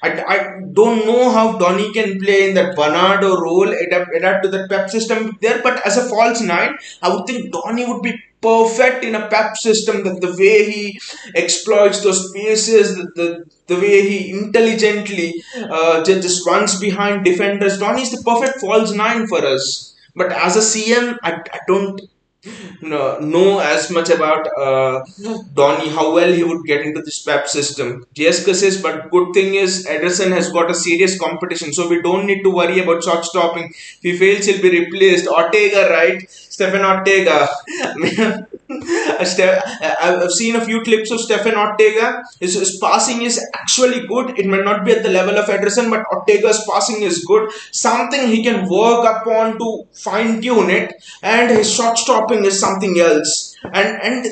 S1: I don't know how Donny can play in that Bernardo role, adapt to the Pep system there, but as a false nine, I would think Donny would be perfect in a Pep system. That the way he exploits those spaces, the way he intelligently just runs behind defenders. Donny is the perfect false nine for us. But as a CM, I don't know as much about Donny, how well he would get into this Pep system. Jessica says, but good thing is Ederson has got a serious competition, so we don't need to worry about shot stopping. If he fails, he'll be replaced. Ortega, right? Stephen Ortega. I've seen a few clips of Stephen Ortega. His passing is actually good. It may not be at the level of Ederson, but Ortega's passing is good. Something he can work upon to fine tune it, and his shot stopping is something else. And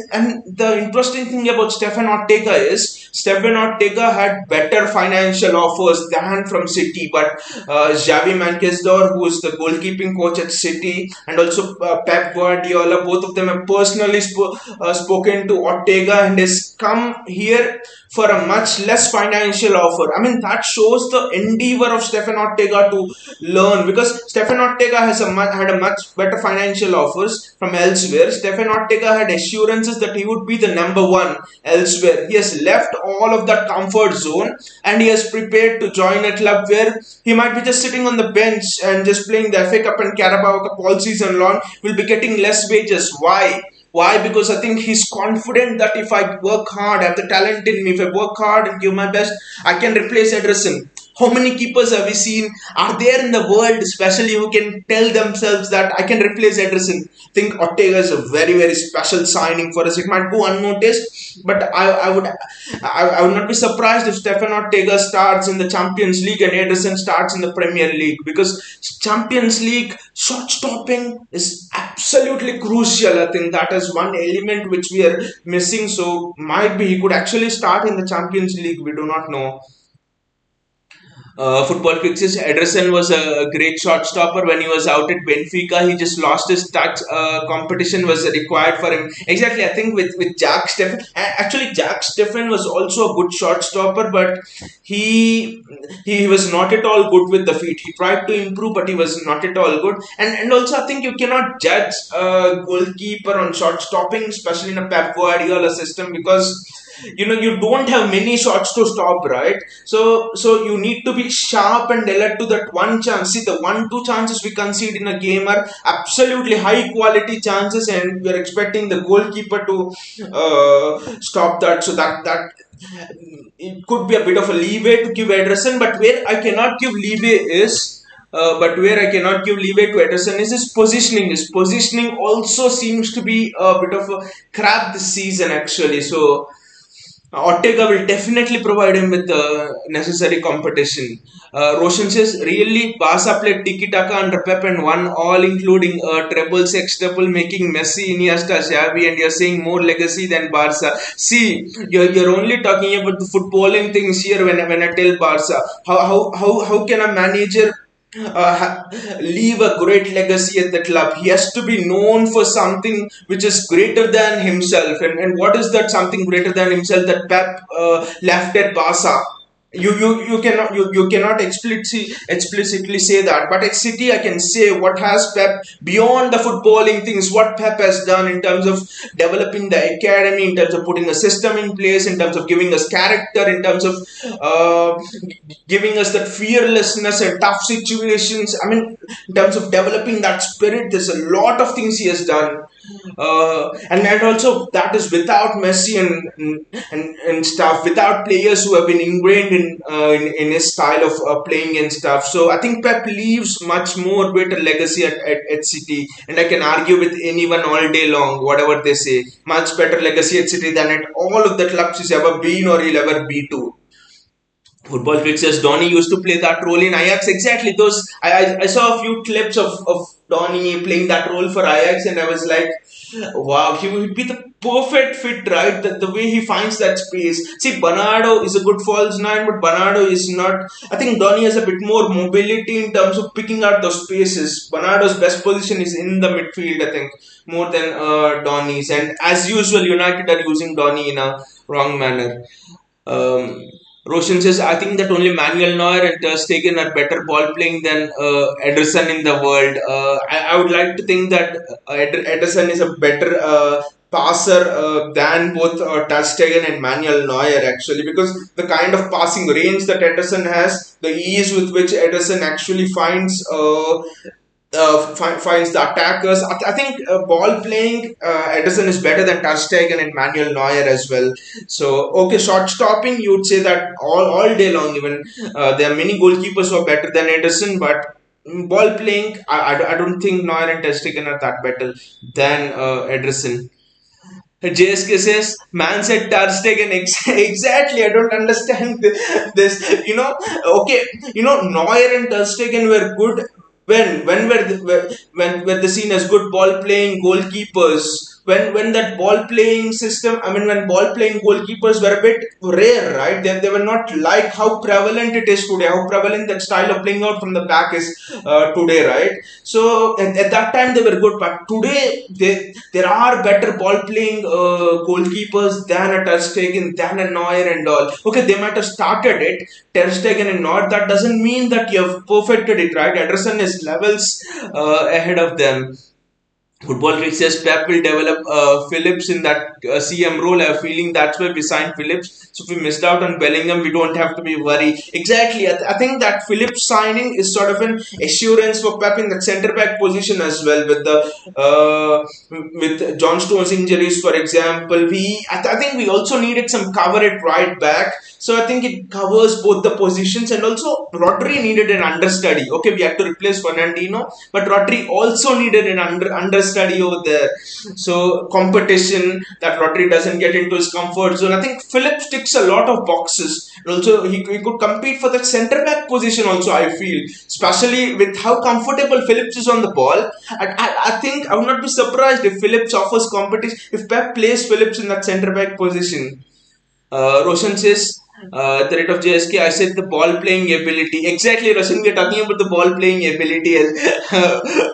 S1: the interesting thing about Stephen Ortega is Stephen Ortega had better financial offers than from City, but Xavi Mankesdor, who is the goalkeeping coach at City, and also Pep Guardiola, both of them have personally spoken to Ortega and has come here for a much less financial offer. I mean, that shows the endeavor of Stephen Ortega to learn, because Stephen Ortega had a much better financial offers from elsewhere. Stephen Ortega had assurances that he would be the number one elsewhere. He has left all of that comfort zone and he has prepared to join a club where he might be just sitting on the bench and just playing the FA Cup and Carabao Cup all season long. Will be getting less wages. Why? Why? Because I think he's confident that if I work hard, I have the talent in me, if I work hard and give my best, I can replace Ederson. How many keepers have we seen are there in the world, especially who can tell themselves that I can replace Ederson? I think Ortega is a very special signing for us. It might go unnoticed, but I would not be surprised if Stefan Ortega starts in the Champions League and Ederson starts in the Premier League, because Champions League shot stopping is absolutely crucial. I think that is one element which we are missing. So might be he could actually start in the Champions League. We do not know. Football fixes. Ederson was a great shot stopper when he was out at Benfica. He just lost his touch. Competition was required for him. Exactly, I think with Jack Steffen. Actually, Jack Steffen was also a good shot stopper, but he was not at all good with the feet. He tried to improve, but he was not at all good. And also, I think you cannot judge a goalkeeper on shot stopping, especially in a Pep Guardiola system, because you don't have many shots to stop, right? So you need to be sharp and alert to that one chance. See, the 1-2 chances we concede in a game are absolutely high quality chances, and we are expecting the goalkeeper to stop that. So that it could be a bit of a leeway to give Ederson, but where I cannot give leeway is. But where I cannot give leeway to Ederson is his positioning. His positioning also seems to be a bit of a crap this season, actually. So Ortega will definitely provide him with the necessary competition. Roshan says, really, Barca played tiki-taka under Pep and won all, including a treble, sextuple, making Messi, Iniesta, Xavi, and you're saying more legacy than Barca. See, you're only talking about the footballing things here when I tell Barca. How can a manager leave a great legacy at the club? He has to be known for something which is greater than himself. And what is that something greater than himself that Pep left at Barca? you cannot explicitly say that, but at City I can say what has Pep beyond the footballing things, what Pep has done in terms of developing the academy, in terms of putting a system in place, in terms of giving us character, in terms of giving us that fearlessness in tough situations. I mean, in terms of developing that spirit, there's a lot of things he has done. And also that is without Messi and stuff, without players who have been ingrained in his style of playing and stuff. So I think Pep leaves much more greater legacy at City, and I can argue with anyone all day long, whatever they say. Much better legacy at City than at all of the clubs he's ever been or he'll ever be to. Football fixers. Donny used to play that role in Ajax. Exactly. Those I saw a few clips of Donny playing that role for Ajax, and I was like, wow, he would be the perfect fit, right? The way he finds that space. See, Bernardo is a good false nine, but Bernardo is not. I think Donny has a bit more mobility in terms of picking out those spaces. Bernardo's best position is in the midfield, I think, more than Donny's. And as usual, United are using Donny in a wrong manner. Um, Roshan says, I think that only Manuel Neuer and Ter Stegen are better ball playing than Ederson in the world. I would like to think that Ederson is a better passer than both Ter Stegen and Manuel Neuer actually, because the kind of passing range that Ederson has, the ease with which Ederson actually finds finds the attackers. I think ball playing, Ederson is better than Ter Stegen and Manuel Neuer as well. So, okay, shot stopping, you would say that all day long, even there are many goalkeepers who are better than Ederson, but ball playing, I don't think Neuer and Ter Stegen are that better than Ederson. JSK says, man said Ter Stegen. Exactly. I don't understand this. Okay. Neuer and Ter Stegen were good when were the seen as good ball playing goalkeepers. When that ball playing system, I mean, when ball playing goalkeepers were a bit rare, right? They were not like how prevalent it is today, how prevalent that style of playing out from the back is today, right? So at that time they were good, but today there are better ball playing goalkeepers than a Ter Stegen, than a Neuer and all. Okay, they might have started it, Ter Stegen and Neuer. That doesn't mean that you have perfected it, right? Ederson is levels ahead of them. Football Freak says Pep will develop Phillips in that CM role. I have a feeling that's why we signed Phillips. So if we missed out on Bellingham, we don't have to be worried. Exactly. I think that Phillips signing is sort of an assurance for Pep in the centre back position as well. With John Stones injuries, for example, I think we also needed some cover at right back. So I think it covers both the positions, and also Rodri needed an understudy. Okay, we had to replace Fernandinho, but Rodri also needed an understudy over there. So competition that Rodri doesn't get into his comfort zone. I think Phillips ticks a lot of boxes. And also he could compete for the centre back position also, I feel. Especially with how comfortable Phillips is on the ball. I think I would not be surprised if Phillips offers competition, if Pep plays Phillips in that centre back position. Roshan says, at the rate of JSK, I said the ball playing ability. Exactly, Roshan, we're talking about the ball playing ability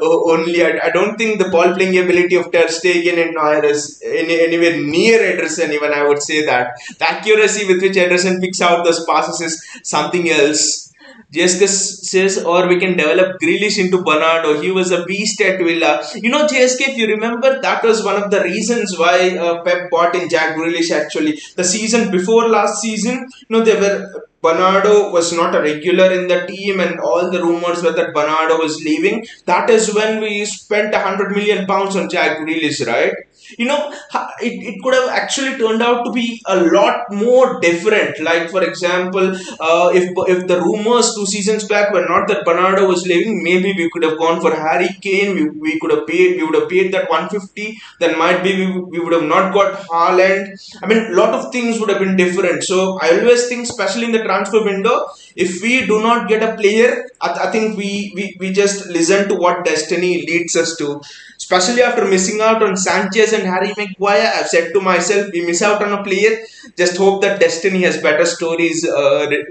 S1: only. I don't think the ball playing ability of Ter Stegen and Neuer is anywhere near Ederson, even I would say that. The accuracy with which Ederson picks out those passes is something else. JSK says, or we can develop Grealish into Bernardo. He was a beast at Villa. JSK, if you remember, that was one of the reasons why Pep bought in Jack Grealish actually. The season before last season, Bernardo was not a regular in the team, and all the rumors were that Bernardo was leaving. That is when we spent £100 million on Jack Grealish, right? It could have actually turned out to be a lot more different. Like, for example, if the rumors 2 seasons back were not that Bernardo was leaving, maybe we could have gone for Harry Kane. We would have paid that 150. Then might be we would have not got Haaland. I mean, a lot of things would have been different. So I always think, especially in the transfer window, if we do not get a player, I think we just listen to what destiny leads us to. Especially after missing out on Sanchez and Harry Maguire, I've said to myself, we miss out on a player. Just hope that destiny has better stories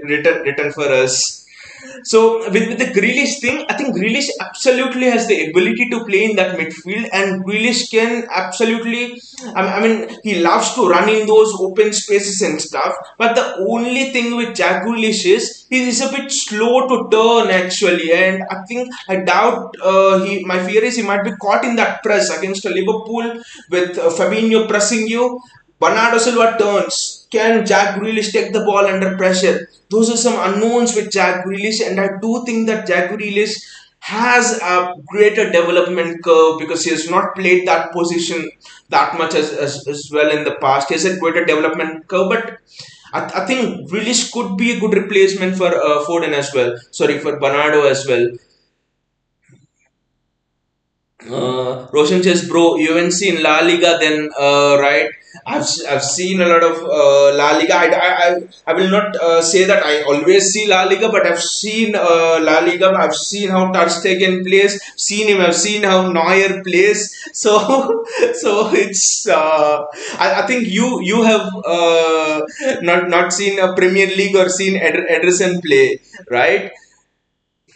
S1: written for us. So with the Grealish thing, I think Grealish absolutely has the ability to play in that midfield, and Grealish can absolutely. I mean, he loves to run in those open spaces and stuff. But the only thing with Jack Grealish is he's a bit slow to turn actually, and I think I doubt he. My fear is he might be caught in that press against a Liverpool with Fabinho pressing you. Bernardo Silva turns. Can Jack Grealish take the ball under pressure? Those are some unknowns with Jack Grealish, and I do think that Jack Grealish has a greater development curve because he has not played that position that much as well in the past. He has a greater development curve, but I think Grealish could be a good replacement for Foden as well. Sorry, for Bernardo as well. Roshan says, bro, you haven't seen La Liga then, right? I've seen a lot of La Liga. I will not say that I always see La Liga, but I've seen La Liga. I've seen how Ter Stegen plays. Seen him. I've seen how Neuer plays. So so it's. I think you have not seen a Premier League or seen Ederson play, right?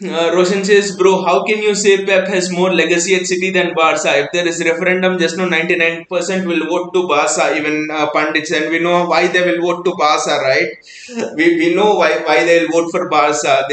S1: Roshan says, bro, how can you say Pep has more legacy at City than Barca? If there is referendum, just now 99% will vote to Barca, even pundits, and we know why they will vote to Barca, right? We know why they'll vote for Barca.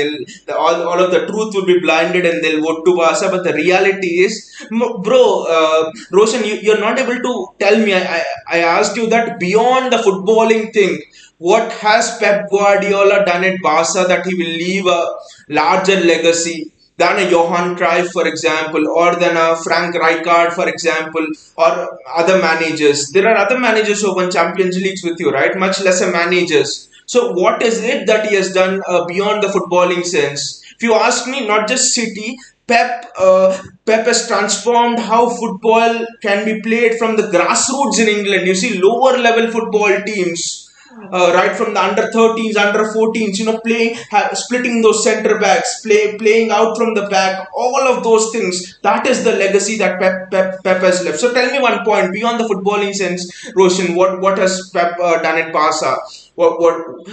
S1: All of the truth will be blinded and they'll vote to Barca. But the reality is, bro, Roshan, you're not able to tell me. I asked you that beyond the footballing thing. What has Pep Guardiola done at Barca that he will leave a larger legacy than a Johan Cruyff, for example, or than a Frank Rijkaard, for example, or other managers? There are other managers who won Champions Leagues with you, right? Much lesser managers. So, what is it that he has done beyond the footballing sense? If you ask me, not just City, Pep has transformed how football can be played from the grassroots in England. You see, lower level football teams right from the under 13s, under 14s, playing, splitting those center backs, playing out from the back, all of those things. That is the legacy that Pep has left. So tell me one point beyond the footballing sense, Roshan. What has Pep done at Barca? What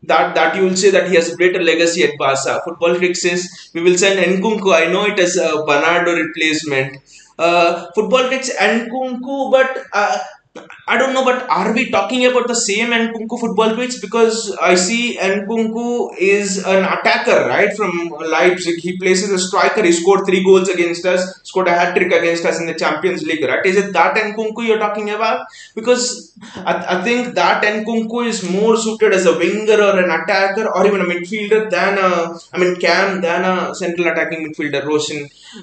S1: that you will say that he has a greater legacy at Barca. Football Fix says we will send Nkunku. I know it as a Bernardo replacement. Football Fix Nkunku, but. I don't know, but are we talking about the same Nkunku football pitch? Because I see Nkunku is an attacker, right, from Leipzig. He plays as a striker. He scored 3 goals against us, scored a hat trick against us in the Champions League, right? Is it that Nkunku you're talking about? Because I think that Nkunku is more suited as a winger or an attacker or even a midfielder than than a central attacking midfielder.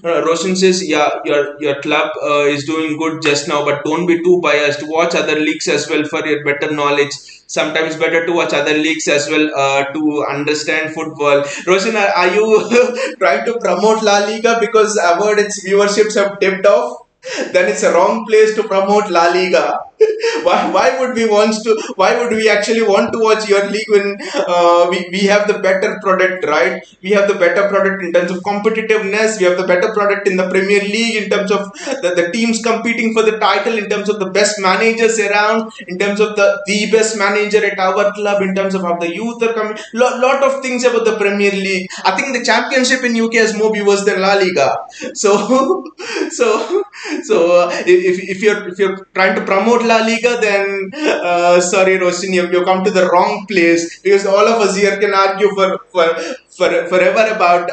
S1: Roshan says, yeah, your club is doing good just now, but don't be too biased. Watch other leagues as well for your better knowledge. Sometimes better to watch other leagues as well to understand football. Roshan, are you trying to promote La Liga because I've heard its viewerships have dipped off? Then it's a wrong place to promote La Liga. Why would we actually want to watch your league when we have the better product, right? We have the better product in terms of competitiveness. We have the better product in the Premier League in terms of the teams competing for the title, in terms of the best managers around, in terms of the best manager at our club, in terms of how the youth are coming. Lot of things about the Premier League. I think the championship in UK has more viewers than La Liga. So so if you're trying to promote La Liga, then sorry, Roshan, you come to the wrong place because all of us here can argue forever about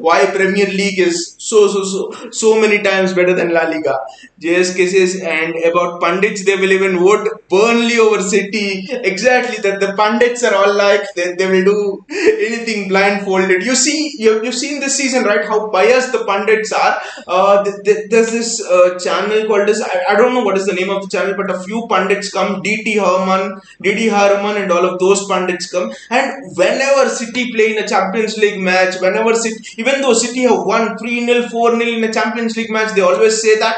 S1: why Premier League is so many times better than La Liga. JSK says, and about pundits, they will even vote Burnley over City. Exactly, that the pundits are all like they will do anything blindfolded. You've seen this season, right? How biased the pundits are. There's this channel called this. I don't know what is the name of the channel, but a few pundits come. DD Herman, and all of those pundits come. And whenever City play in a Champions League match, whenever City, even though City have won 3-0, 4-0 in a Champions League match, they always say that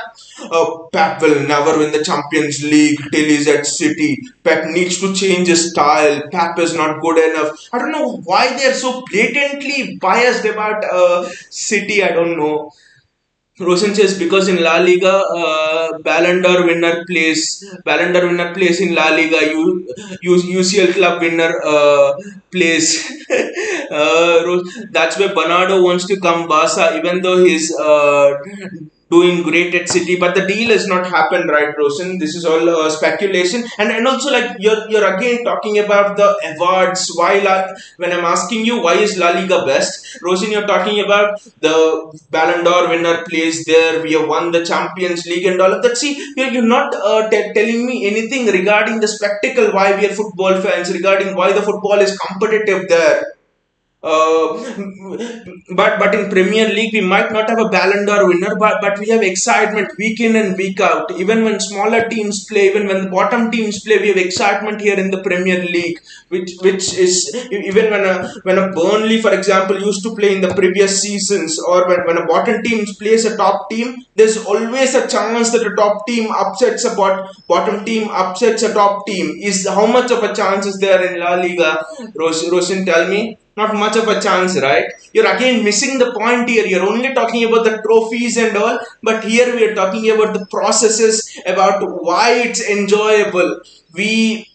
S1: Pep will never win the Champions League till he's at City. Pep needs to change his style. Pep is not good enough. I don't know why they're so blatantly biased about City. I don't know. Roshan says because in La Liga, Ballon d'Or winner plays in La Liga. UCL club winner plays. That's why Bernardo wants to come Barca, even though he's doing great at City. But the deal has not happened, right, Roshan? This is all speculation, and also like you're again talking about the awards. When I'm asking you why is La Liga best, Roshan, you're talking about the Ballon d'Or winner plays there. We have won the Champions League and all of that. See, you're not telling me anything regarding the spectacle. Why we are football fans? Regarding why the football is competitive there. Uh, but in Premier League we might not have a Ballon d'Or winner, but we have excitement week in and week out. Even when smaller teams play, even when the bottom teams play, we have excitement here in the Premier League, which is even when a Burnley, for example, used to play in the previous seasons, or when a bottom team plays a top team, there's always a chance that a top team upsets a bottom team upsets a top team. Is how much of a chance is there in La Liga? Roshan, tell me. Not much of a chance, right? You're again missing the point here. You're only talking about the trophies and all, but here we are talking about the processes, about why it's enjoyable. We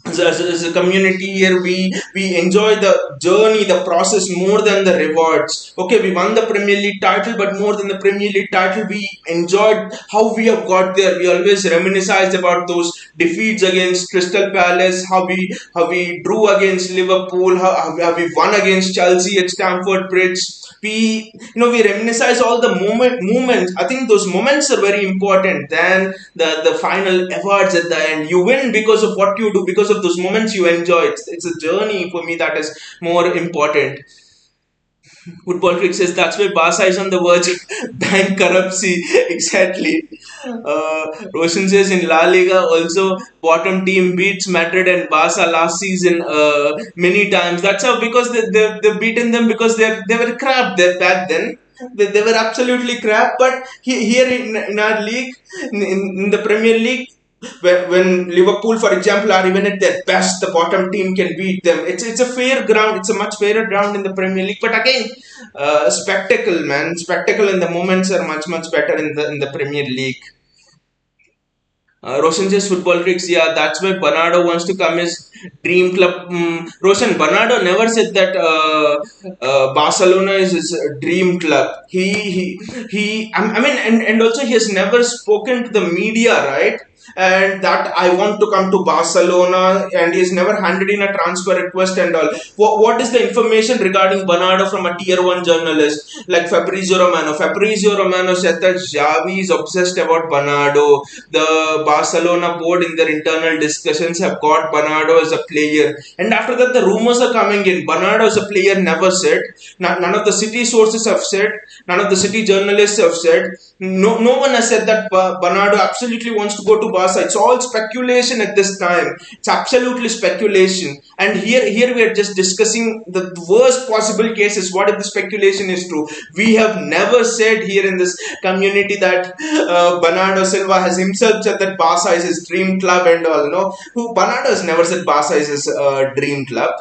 S1: as a community here, we enjoy the journey, the process more than the rewards. Okay, we won the Premier League title, but more than the Premier League title, we enjoyed how we have got there. We always reminisced about those defeats against Crystal Palace, how we drew against Liverpool, how we won against Chelsea at Stamford Bridge. We reminisce all the moments. I think those moments are very important than the final awards at the end. You win because of what you do, because of those moments you enjoy. It's a journey for me that is more important. Football Critic says that's why Barca is on the verge of bankruptcy. Exactly. Roshan says in La Liga also bottom team beats Madrid and Barca last season many times. That's how, because they've beaten them because they were crap there back then. They were absolutely crap. But here in our league, in the Premier League, when Liverpool, for example, are even at their best, the bottom team can beat them. It's a fair ground. It's a much fairer ground in the Premier League. But again, spectacle, man, spectacle, and the moments are much better in the Premier League. Roshan says football tricks. Yeah, that's why Bernardo wants to come his dream club. Roshan, Bernardo never said that Barcelona is his dream club. I mean, and also he has never spoken to the media, right? And that I want to come to Barcelona, and he's never handed in a transfer request and all. What is the information regarding Bernardo from a tier 1 journalist like Fabrizio Romano? Fabrizio Romano said that Xavi is obsessed about Bernardo. The Barcelona board in their internal discussions have got Bernardo as a player. And after that, the rumors are coming in. Bernardo as a player never said. None of the City sources have said. None of the City journalists have said. No one has said that Bernardo absolutely wants to go to Barca. It's all speculation at this time. It's absolutely speculation. And here we are just discussing the worst possible cases. What if the speculation is true? We have never said here in this community that Bernardo Silva has himself said that Barca is his dream club and all. No, Bernardo has never said Barca is his dream club.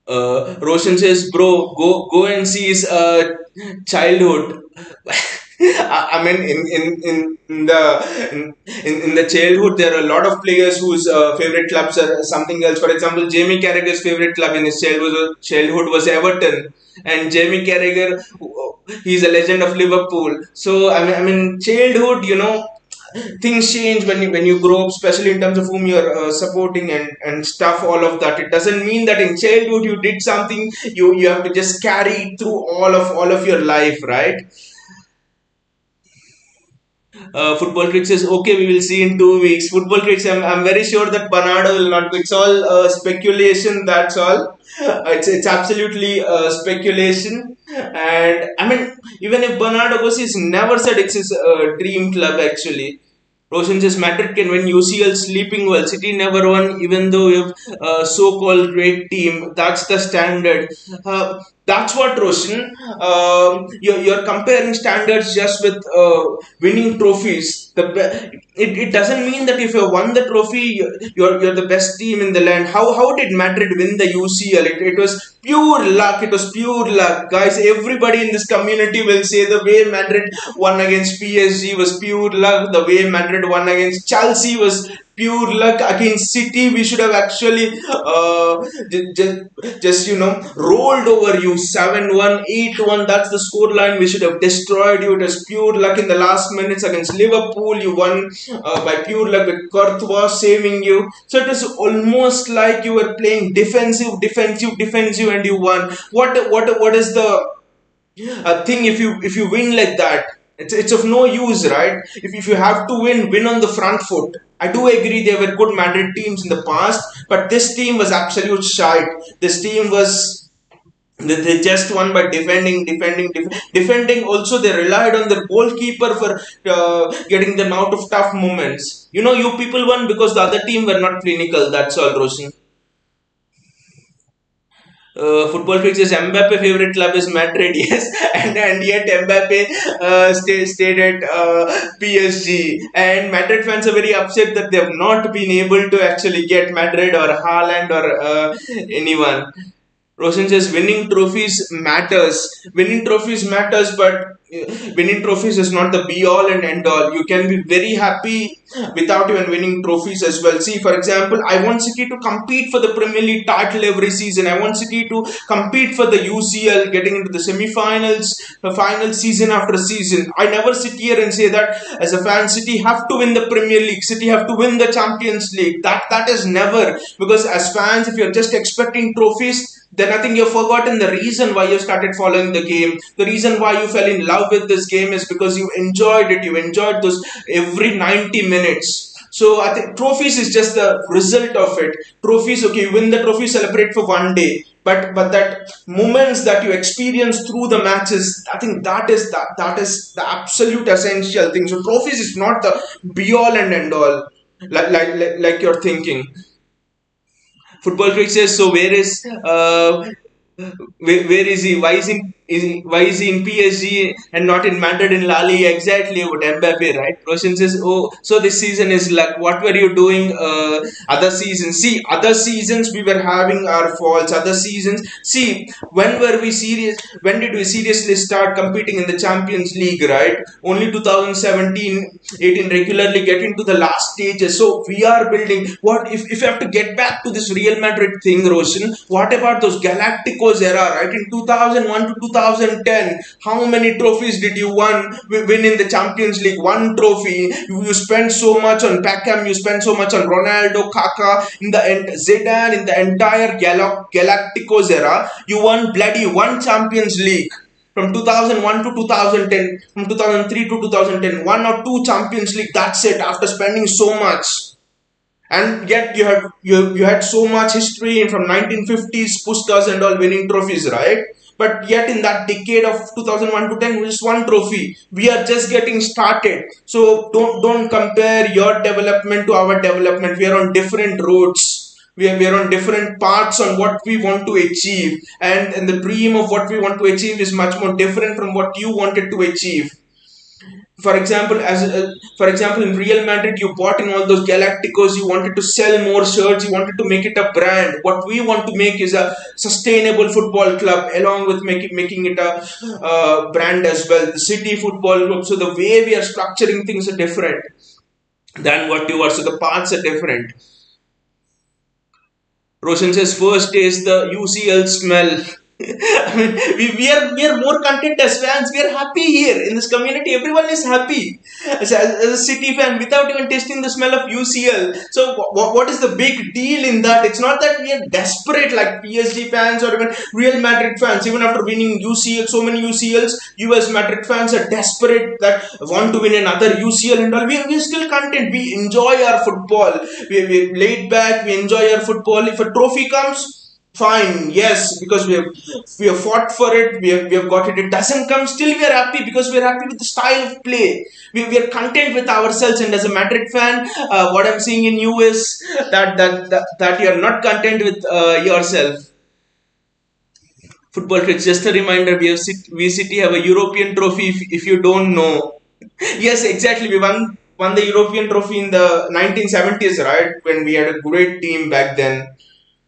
S1: Roshan says, "Bro, go and see his childhood." I mean, in the childhood, there are a lot of players whose favorite clubs are something else. For example, Jamie Carragher's favorite club in his childhood was Everton, and Jamie Carragher, he's a legend of Liverpool. So I mean, childhood, things change when you grow up, especially in terms of whom you're supporting and stuff, all of that. It doesn't mean that in childhood you did something, you have to just carry it through all of your life, right? Football Critics says, okay, we will see in 2 weeks. Football Critics, I'm very sure that Bernardo will not go. It's all speculation, that's all. It's absolutely speculation. And I mean, even if Bernardo goes, he's never said it's his dream club actually. Roshan says Madrid can win UCL sleeping well. City never won, even though we have so-called great team. That's the standard. That's what, Roshan. You're comparing standards just with winning trophies. It doesn't mean that if you won the trophy, you're the best team in the land. How did Madrid win the UCL? It was pure luck. It was pure luck, guys. Everybody in this community will say the way Madrid won against PSG was pure luck. The way Madrid won against Chelsea was pure luck. Against City, we should have actually just rolled over you 7-1, 8-1. That's the score line. We should have destroyed you. It was pure luck in the last minutes against Liverpool. You won by pure luck with Courtois saving you. So it was almost like you were playing defensive, and you won. What is the thing if you win like that? It's of no use, right? If you have to win on the front foot. I do agree there were good Madrid teams in the past, but this team was absolute shite. This team was they just won by defending. Also, they relied on their goalkeeper for getting them out of tough moments. You people won because the other team were not clinical. That's all, Roshan. Football fixes Mbappe favorite club is Madrid, yes, and yet Mbappe stayed at PSG, and Madrid fans are very upset that they have not been able to actually get Madrid or Haaland or anyone. Roshan says winning trophies matters. Winning trophies matters, but winning trophies is not the be all and end all. You can be very happy without even winning trophies as well. See, for example, I want City to compete for the Premier League title every season. I want City to compete for the UCL, getting into the semi-finals, the final season after season. I never sit here and say that as a fan, City have to win the Premier League, City have to win the Champions League. That is never, because as fans, if you're just expecting trophies, then I think you've forgotten the reason why you started following the game. The reason why you fell in love with this game is because you enjoyed it. You enjoyed those every 90 minutes. So I think trophies is just the result of it. Trophies, okay, you win the trophy, celebrate for one day. But that moments that you experience through the matches, I think that is the absolute essential thing. So trophies is not the be all and end all, like you're thinking. Football freak says, so where is he? Why is he in PSG and not in Madrid in La Liga? Exactly, what Mbappe, right? Roshan says, oh, so this season is luck. What were you doing other seasons? See, other seasons we were having our faults. Other seasons, see, when were we serious? When did we seriously start competing in the Champions League, right? Only 2017, 18 regularly get into the last stages. So we are building. What if you have to get back to this Real Madrid thing, Roshan? What about those Galacticos era, right? In 2001 to 2010, how many trophies did you win in the Champions League? One trophy. You spent so much on Beckham, you spent so much on Ronaldo, Kaká, in the end, Zidane, in the entire Galacticos era. You won bloody one Champions League from 2001 to 2010, from 2003 to 2010, one or two Champions League. That's it. After spending so much, and yet you had so much history from 1950s Puskas and all winning trophies, right? But yet in that decade of 2001 to 10, just one trophy. We are just getting started. So don't compare your development to our development. We are on different roads. We are on different paths on what we want to achieve, and the dream of what we want to achieve is much more different from what you wanted to achieve. For example, in Real Madrid, you bought in all those Galacticos. You wanted to sell more shirts. You wanted to make it a brand. What we want to make is a sustainable football club, along with making it a brand as well. The City Football Club. So the way we are structuring things are different than what you are. So the paths are different. Roshan says first taste the UCL smell. I mean, we are more content as fans. We are happy here in this community. Everyone is happy as a City fan without even tasting the smell of UCL. So what is the big deal in that? It's not that we are desperate like PSG fans or even Real Madrid fans. Even after winning UCL, so many UCLs, US Madrid fans are desperate that want to win another UCL and all. We are still content. We enjoy our football. We laid back. We enjoy our football. If a trophy comes, fine, yes, because we have fought for it, we have got it. It doesn't come, still we are happy because we are happy with the style of play. We are content with ourselves, and as a Madrid fan, what I'm seeing in you is that you are not content with yourself. Football crits, just a reminder, we City have a European trophy if you don't know. Yes, exactly. We won the European trophy in the 1970s, right? When we had a great team back then.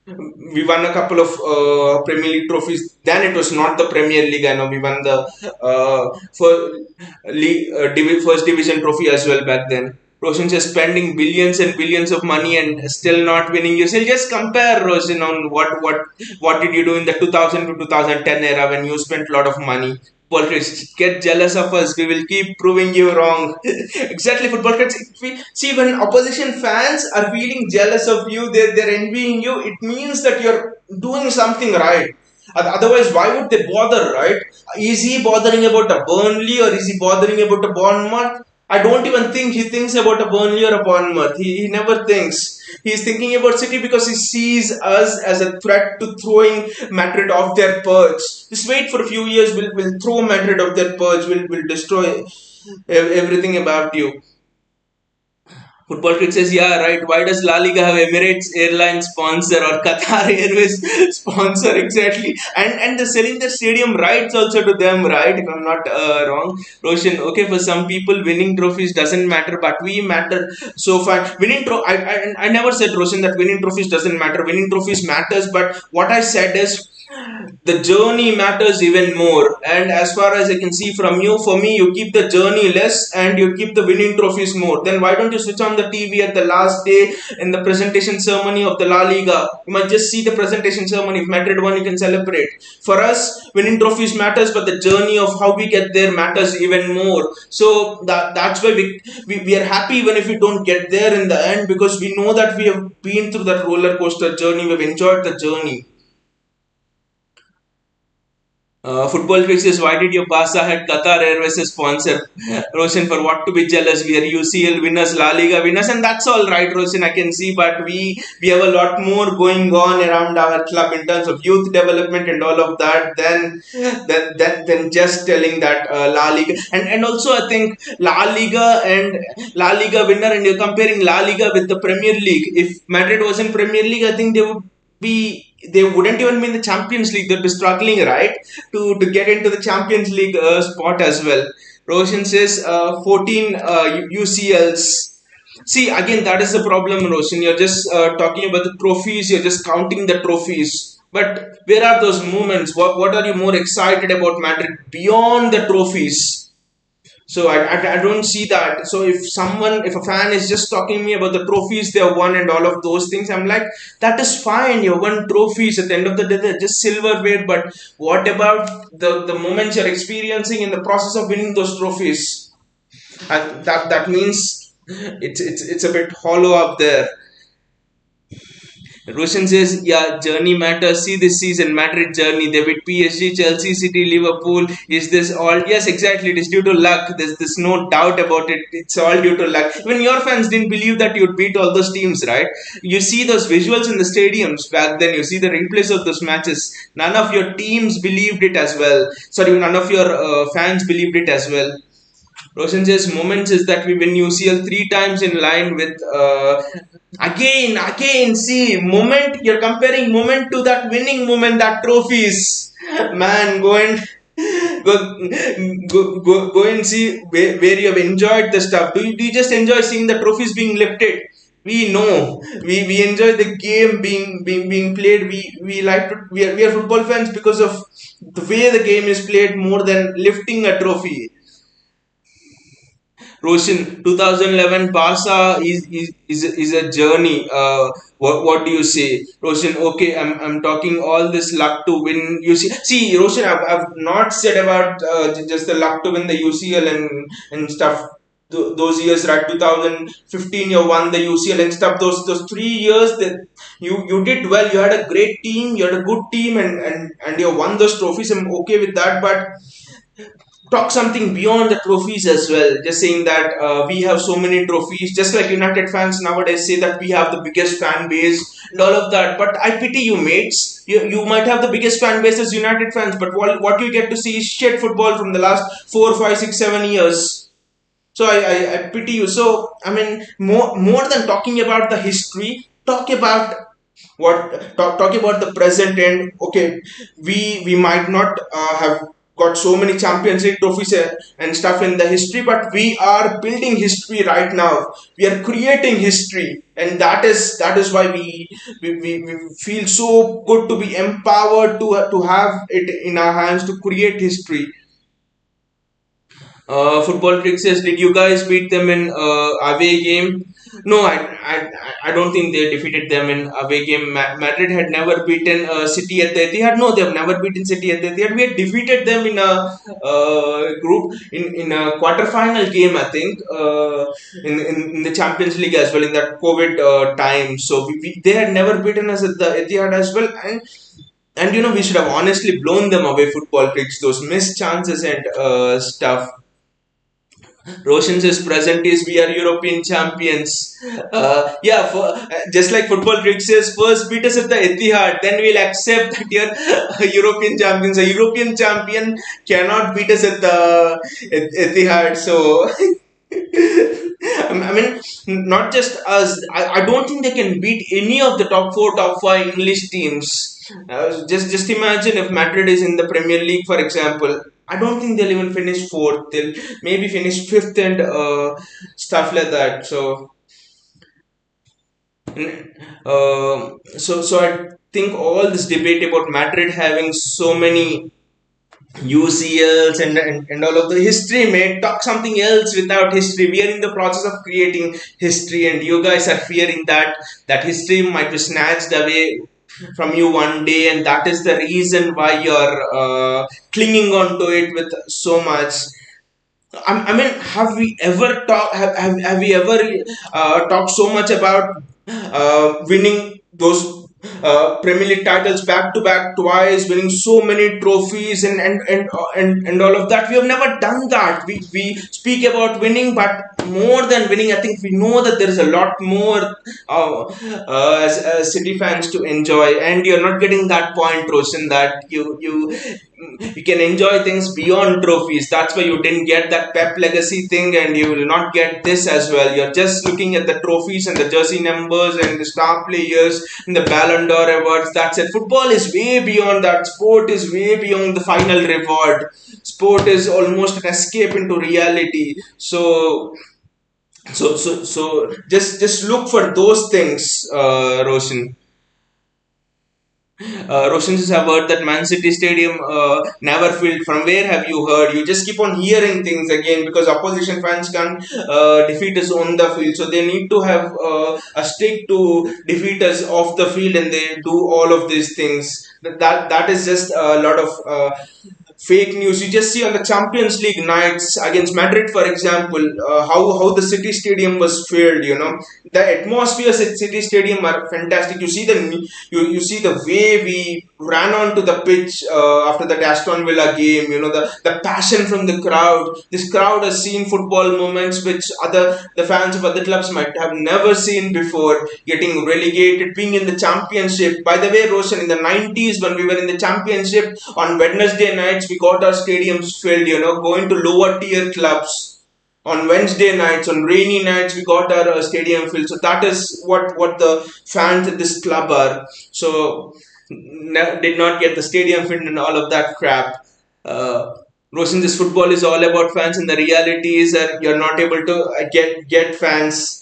S1: We won a couple of Premier League trophies. Then it was not the Premier League. I know we won the first division trophy as well back then. Roshan just spending billions and billions of money and still not winning. You still just compare Roshan on what did you do in the 2000 to 2010 era when you spent a lot of money. Football critics get jealous of us. We will keep proving you wrong. Exactly, football critics. See, when opposition fans are feeling jealous of you, they're envying you. It means that you're doing something right. Otherwise, why would they bother, right? Is he bothering about a Burnley or is he bothering about a Bournemouth? I don't even think he thinks about a Burnley or a Bournemouth. He never thinks. He's thinking about City because he sees us as a threat to throwing Madrid off their perch. Just wait for a few years, we'll throw Madrid off their perch, we'll destroy everything about you. Football Kit says, yeah, right. Why does La Liga have Emirates Airlines sponsor or Qatar Airways sponsor exactly? And they're selling their stadium rights also to them, right? If I'm not wrong. Roshan, okay, for some people, winning trophies doesn't matter, but we matter so far. I never said, Roshan, that winning trophies doesn't matter. Winning trophies matters, but what I said is, the journey matters even more. And as far as I can see from you, for me, you keep the journey less and you keep the winning trophies more. Then why don't you switch on the TV at the last day in the presentation ceremony of the La Liga? You might just see the presentation ceremony. If Madrid won, you can celebrate. For us, winning trophies matters, but the journey of how we get there matters even more. So that's why we are happy even if we don't get there in the end, because we know that we have been through that roller coaster journey. We've enjoyed the journey. Football fixes, why did your Barca had Qatar Airways as sponsor? Roshan, for what to be jealous? We are UCL winners, La Liga winners, and that's all right, Roshan. I can see, but we have a lot more going on around our club in terms of youth development and all of that than just telling that La Liga. And also, I think La Liga winner, and you're comparing La Liga with the Premier League. If Madrid was in Premier League, I think they wouldn't even be in the Champions League. They'd be struggling, right, to get into the Champions League spot as well. Roshan says 14 UCLs. See, again, that is the problem, Roshan. You're just talking about the trophies. You're just counting the trophies. But where are those moments? What are you more excited about Madrid beyond the trophies? So I don't see that. So if a fan is just talking to me about the trophies they have won and all of those things, I'm like, that is fine. You won trophies. At the end of the day, they're just silverware. But what about the moments you're experiencing in the process of winning those trophies? And that means it's a bit hollow up there. Roshan says, yeah, journey matters. See this season, Madrid journey. They beat PSG, Chelsea, City, Liverpool. Is this all? Yes, exactly. It is due to luck. There's no doubt about it. It's all due to luck. Even your fans didn't believe that you'd beat all those teams, right? You see those visuals in the stadiums back then. You see the replays of those matches. None of your teams believed it as well. Sorry, none of your fans believed it as well. Roshan says moments is that we win UCL three times in line with again. See, moment you're comparing moment to that winning moment, that trophies. Man, go go and see where you have enjoyed the stuff. Do you just enjoy seeing the trophies being lifted? We know we enjoy the game being played. We like to we are football fans because of the way the game is played more than lifting a trophy. Roshan, 2011 Barca is a journey. What do you say, Roshan? Okay, I'm talking all this luck to win. See, Roshan, I've not said about just the luck to win the UCL and stuff. Those years, right? 2015, you won the UCL and stuff. Those 3 years that you did well. You had a great team. You had a good team, and you won those trophies. I'm okay with that, but talk something beyond the trophies as well. Just saying that we have so many trophies, just like United fans nowadays say that we have the biggest fan base and all of that. But I pity you, mates. You might have the biggest fan base as United fans, but what you get to see is shit football from the last 4, 5, 6, 7 years. So I pity you. So I mean, more than talking about the history, talk about Talking about the present, and okay, we might not have got so many Champions League trophies and stuff in the history, but we are building history right now. We are creating history, and that is why we feel so good to be empowered to have it in our hands to create history. Football tricks says, did you guys beat them in away game? No, I don't think they defeated them in away game. Madrid had never beaten City at the Etihad. No, they've never beaten City at the Etihad. We had defeated them in a group in a quarter-final game, I think, in the Champions League as well in that COVID time. So they had never beaten us at the Etihad as well, and we should have honestly blown them away. Football tricks, those missed chances and stuff. Roshan says present is we are European champions. Yeah, just like football trick says, first beat us at the Etihad, then we'll accept that you're European champions. A European champion cannot beat us at the Etihad. So I mean, not just us. I don't think they can beat any of the top four, top five English teams. Just imagine if Madrid is in the Premier League, for example. I don't think they'll even finish fourth. They'll maybe finish fifth and stuff like that. So I think all this debate about Madrid having so many UCLs and all of the history, mate. Talk something else without history. We are in the process of creating history, and you guys are fearing that history might be snatched away from you one day, and that is the reason why you're clinging on to it with so much. I mean, have we ever have we ever talked so much about winning those Premier League titles back to back twice, winning so many trophies and all of that? We have never done that. We speak about winning, but more than winning, I think we know that there is a lot more as City fans to enjoy, and you're not getting that point, Roshan, that you can enjoy things beyond trophies. That's why you didn't get that Pep legacy thing, and you will not get this as well. You're just looking at the trophies and the jersey numbers and the star players and the Ballon d'Or awards. That's it. Football is way beyond that. Sport is way beyond the final reward. Sport is almost an escape into reality. So just look for those things, Roshan. Roshan says, I've heard that Man City Stadium never filled. From where have you heard? You just keep on hearing things again because opposition fans can't defeat us on the field. So they need to have a stick to defeat us off the field, and they do all of these things. That is just a lot of fake news. You just see on the Champions League nights against Madrid, for example, how the City Stadium was filled. The atmospheres at City Stadium are fantastic. You see the way we ran onto the pitch after the Aston Villa game. The passion from the crowd. This crowd has seen football moments which the fans of other clubs might have never seen before. Getting relegated, being in the championship. By the way, Roshan, in the 90s when we were in the championship on Wednesday nights, we got our stadiums filled. Going to lower tier clubs on Wednesday nights, on rainy nights, we got our stadium filled. So that is what the fans at this club are. So did not get the stadium filled and all of that crap. Roshan, this football is all about fans, and the reality is that you're not able to get fans.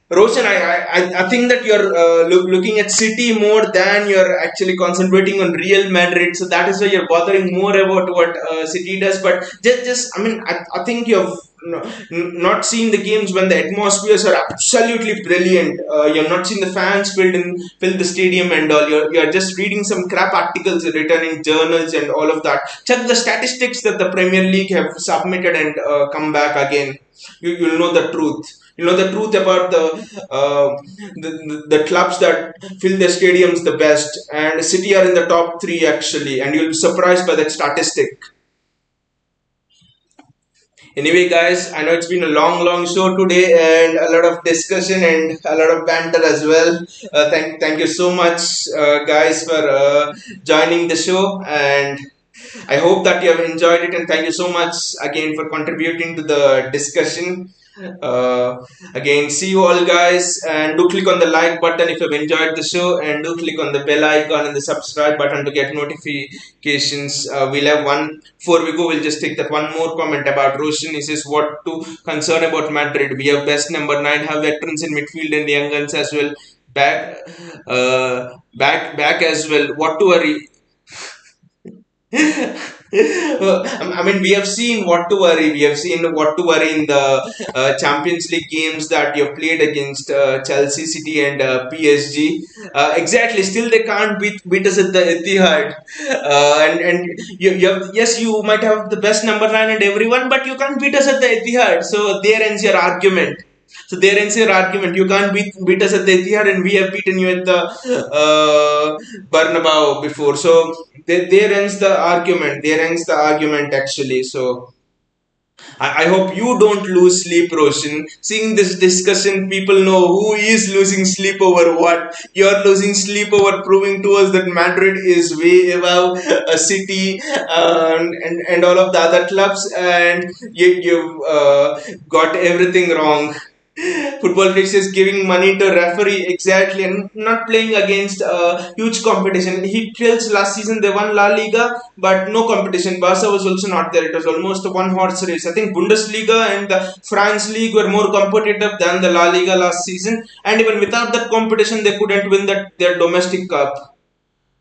S1: Roshan, I think that you're looking at City more than you're actually concentrating on Real Madrid. So that is why you're bothering more about what City does. But I mean, I think you've not seen the games when the atmospheres are absolutely brilliant. You've not seen the fans fill the stadium and all. You're just reading some crap articles written in journals and all of that. Check the statistics that the Premier League have submitted and come back again. You'll know the truth. You know the truth about the clubs that fill their stadiums the best, and City are in the top three actually, and you'll be surprised by that statistic. Anyway, guys, I know it's been a long show today and a lot of discussion and a lot of banter as well. Thank you so much, guys, for joining the show, and I hope that you have enjoyed it. And thank you so much again for contributing to the discussion. Uh, Again, see you all guys, and do click on the like button if you've enjoyed the show, and do click on the bell icon and the subscribe button to get notifications. We'll have one before we go. We'll just take that one more comment about Roshan. He says, "What to concern about Madrid? We have best number nine, have veterans in midfield and young guns as well. Back as well. What to worry?" I mean, we have seen what to worry. We have seen what to worry in the Champions League games that you have played against Chelsea, City, and PSG. Exactly. Still, they can't beat us at the Etihad. And you have, yes, you might have the best number nine and everyone, but you can't beat us at the Etihad. So there ends your argument. So there ends your argument. You can't beat us at the Etihad, and we have beaten you at the Bernabeu before. So there ends the argument. There ends the argument actually. So I hope you don't lose sleep, Roshan. Seeing this discussion, people know who is losing sleep over what. You're losing sleep over proving to us that Madrid is way above a City and all of the other clubs, and you've got everything wrong. Football Leagues is giving money to referee exactly and not playing against huge competition. He tells last season they won La Liga, but no competition. Barca was also not there. It was almost a one horse race. I think Bundesliga and the France League were more competitive than the La Liga last season, and even without that competition, they couldn't win their domestic cup.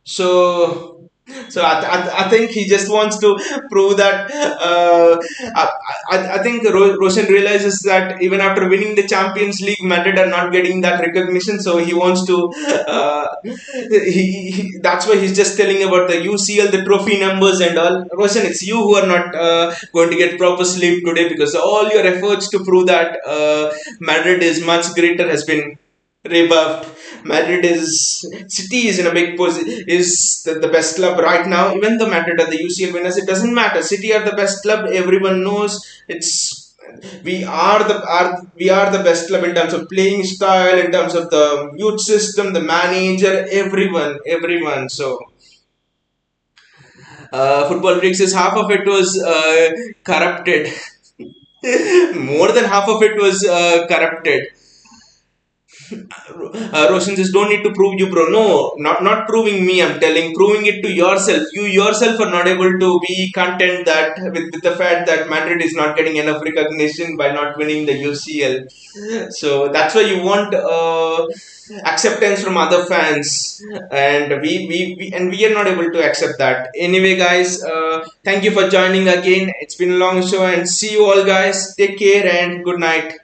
S1: So, I think he just wants to prove that. I think Roshan realizes that even after winning the Champions League, Madrid are not getting that recognition. So he wants to. That's why he's just telling about the UCL, the trophy numbers and all. Roshan, it's you who are not going to get proper sleep today because all your efforts to prove that Madrid is much greater has been rebuffed. Madrid is City is in a big position, is the best club right now. Even the Madrid are the UCL winners, it doesn't matter. City are the best club. Everyone knows it's we are the best club in terms of playing style, in terms of the youth system, the manager, everyone. So football freaks is half of it was corrupted. More than half of it was corrupted. Roshan says, don't need to prove you, bro. No, not proving me. I'm telling, proving it to yourself. You yourself are not able to be content that with the fact that Madrid is not getting enough recognition by not winning the UCL. So that's why you want acceptance from other fans, and we are not able to accept that. Anyway, guys, thank you for joining again. It's been a long show, and see you all, guys. Take care and good night.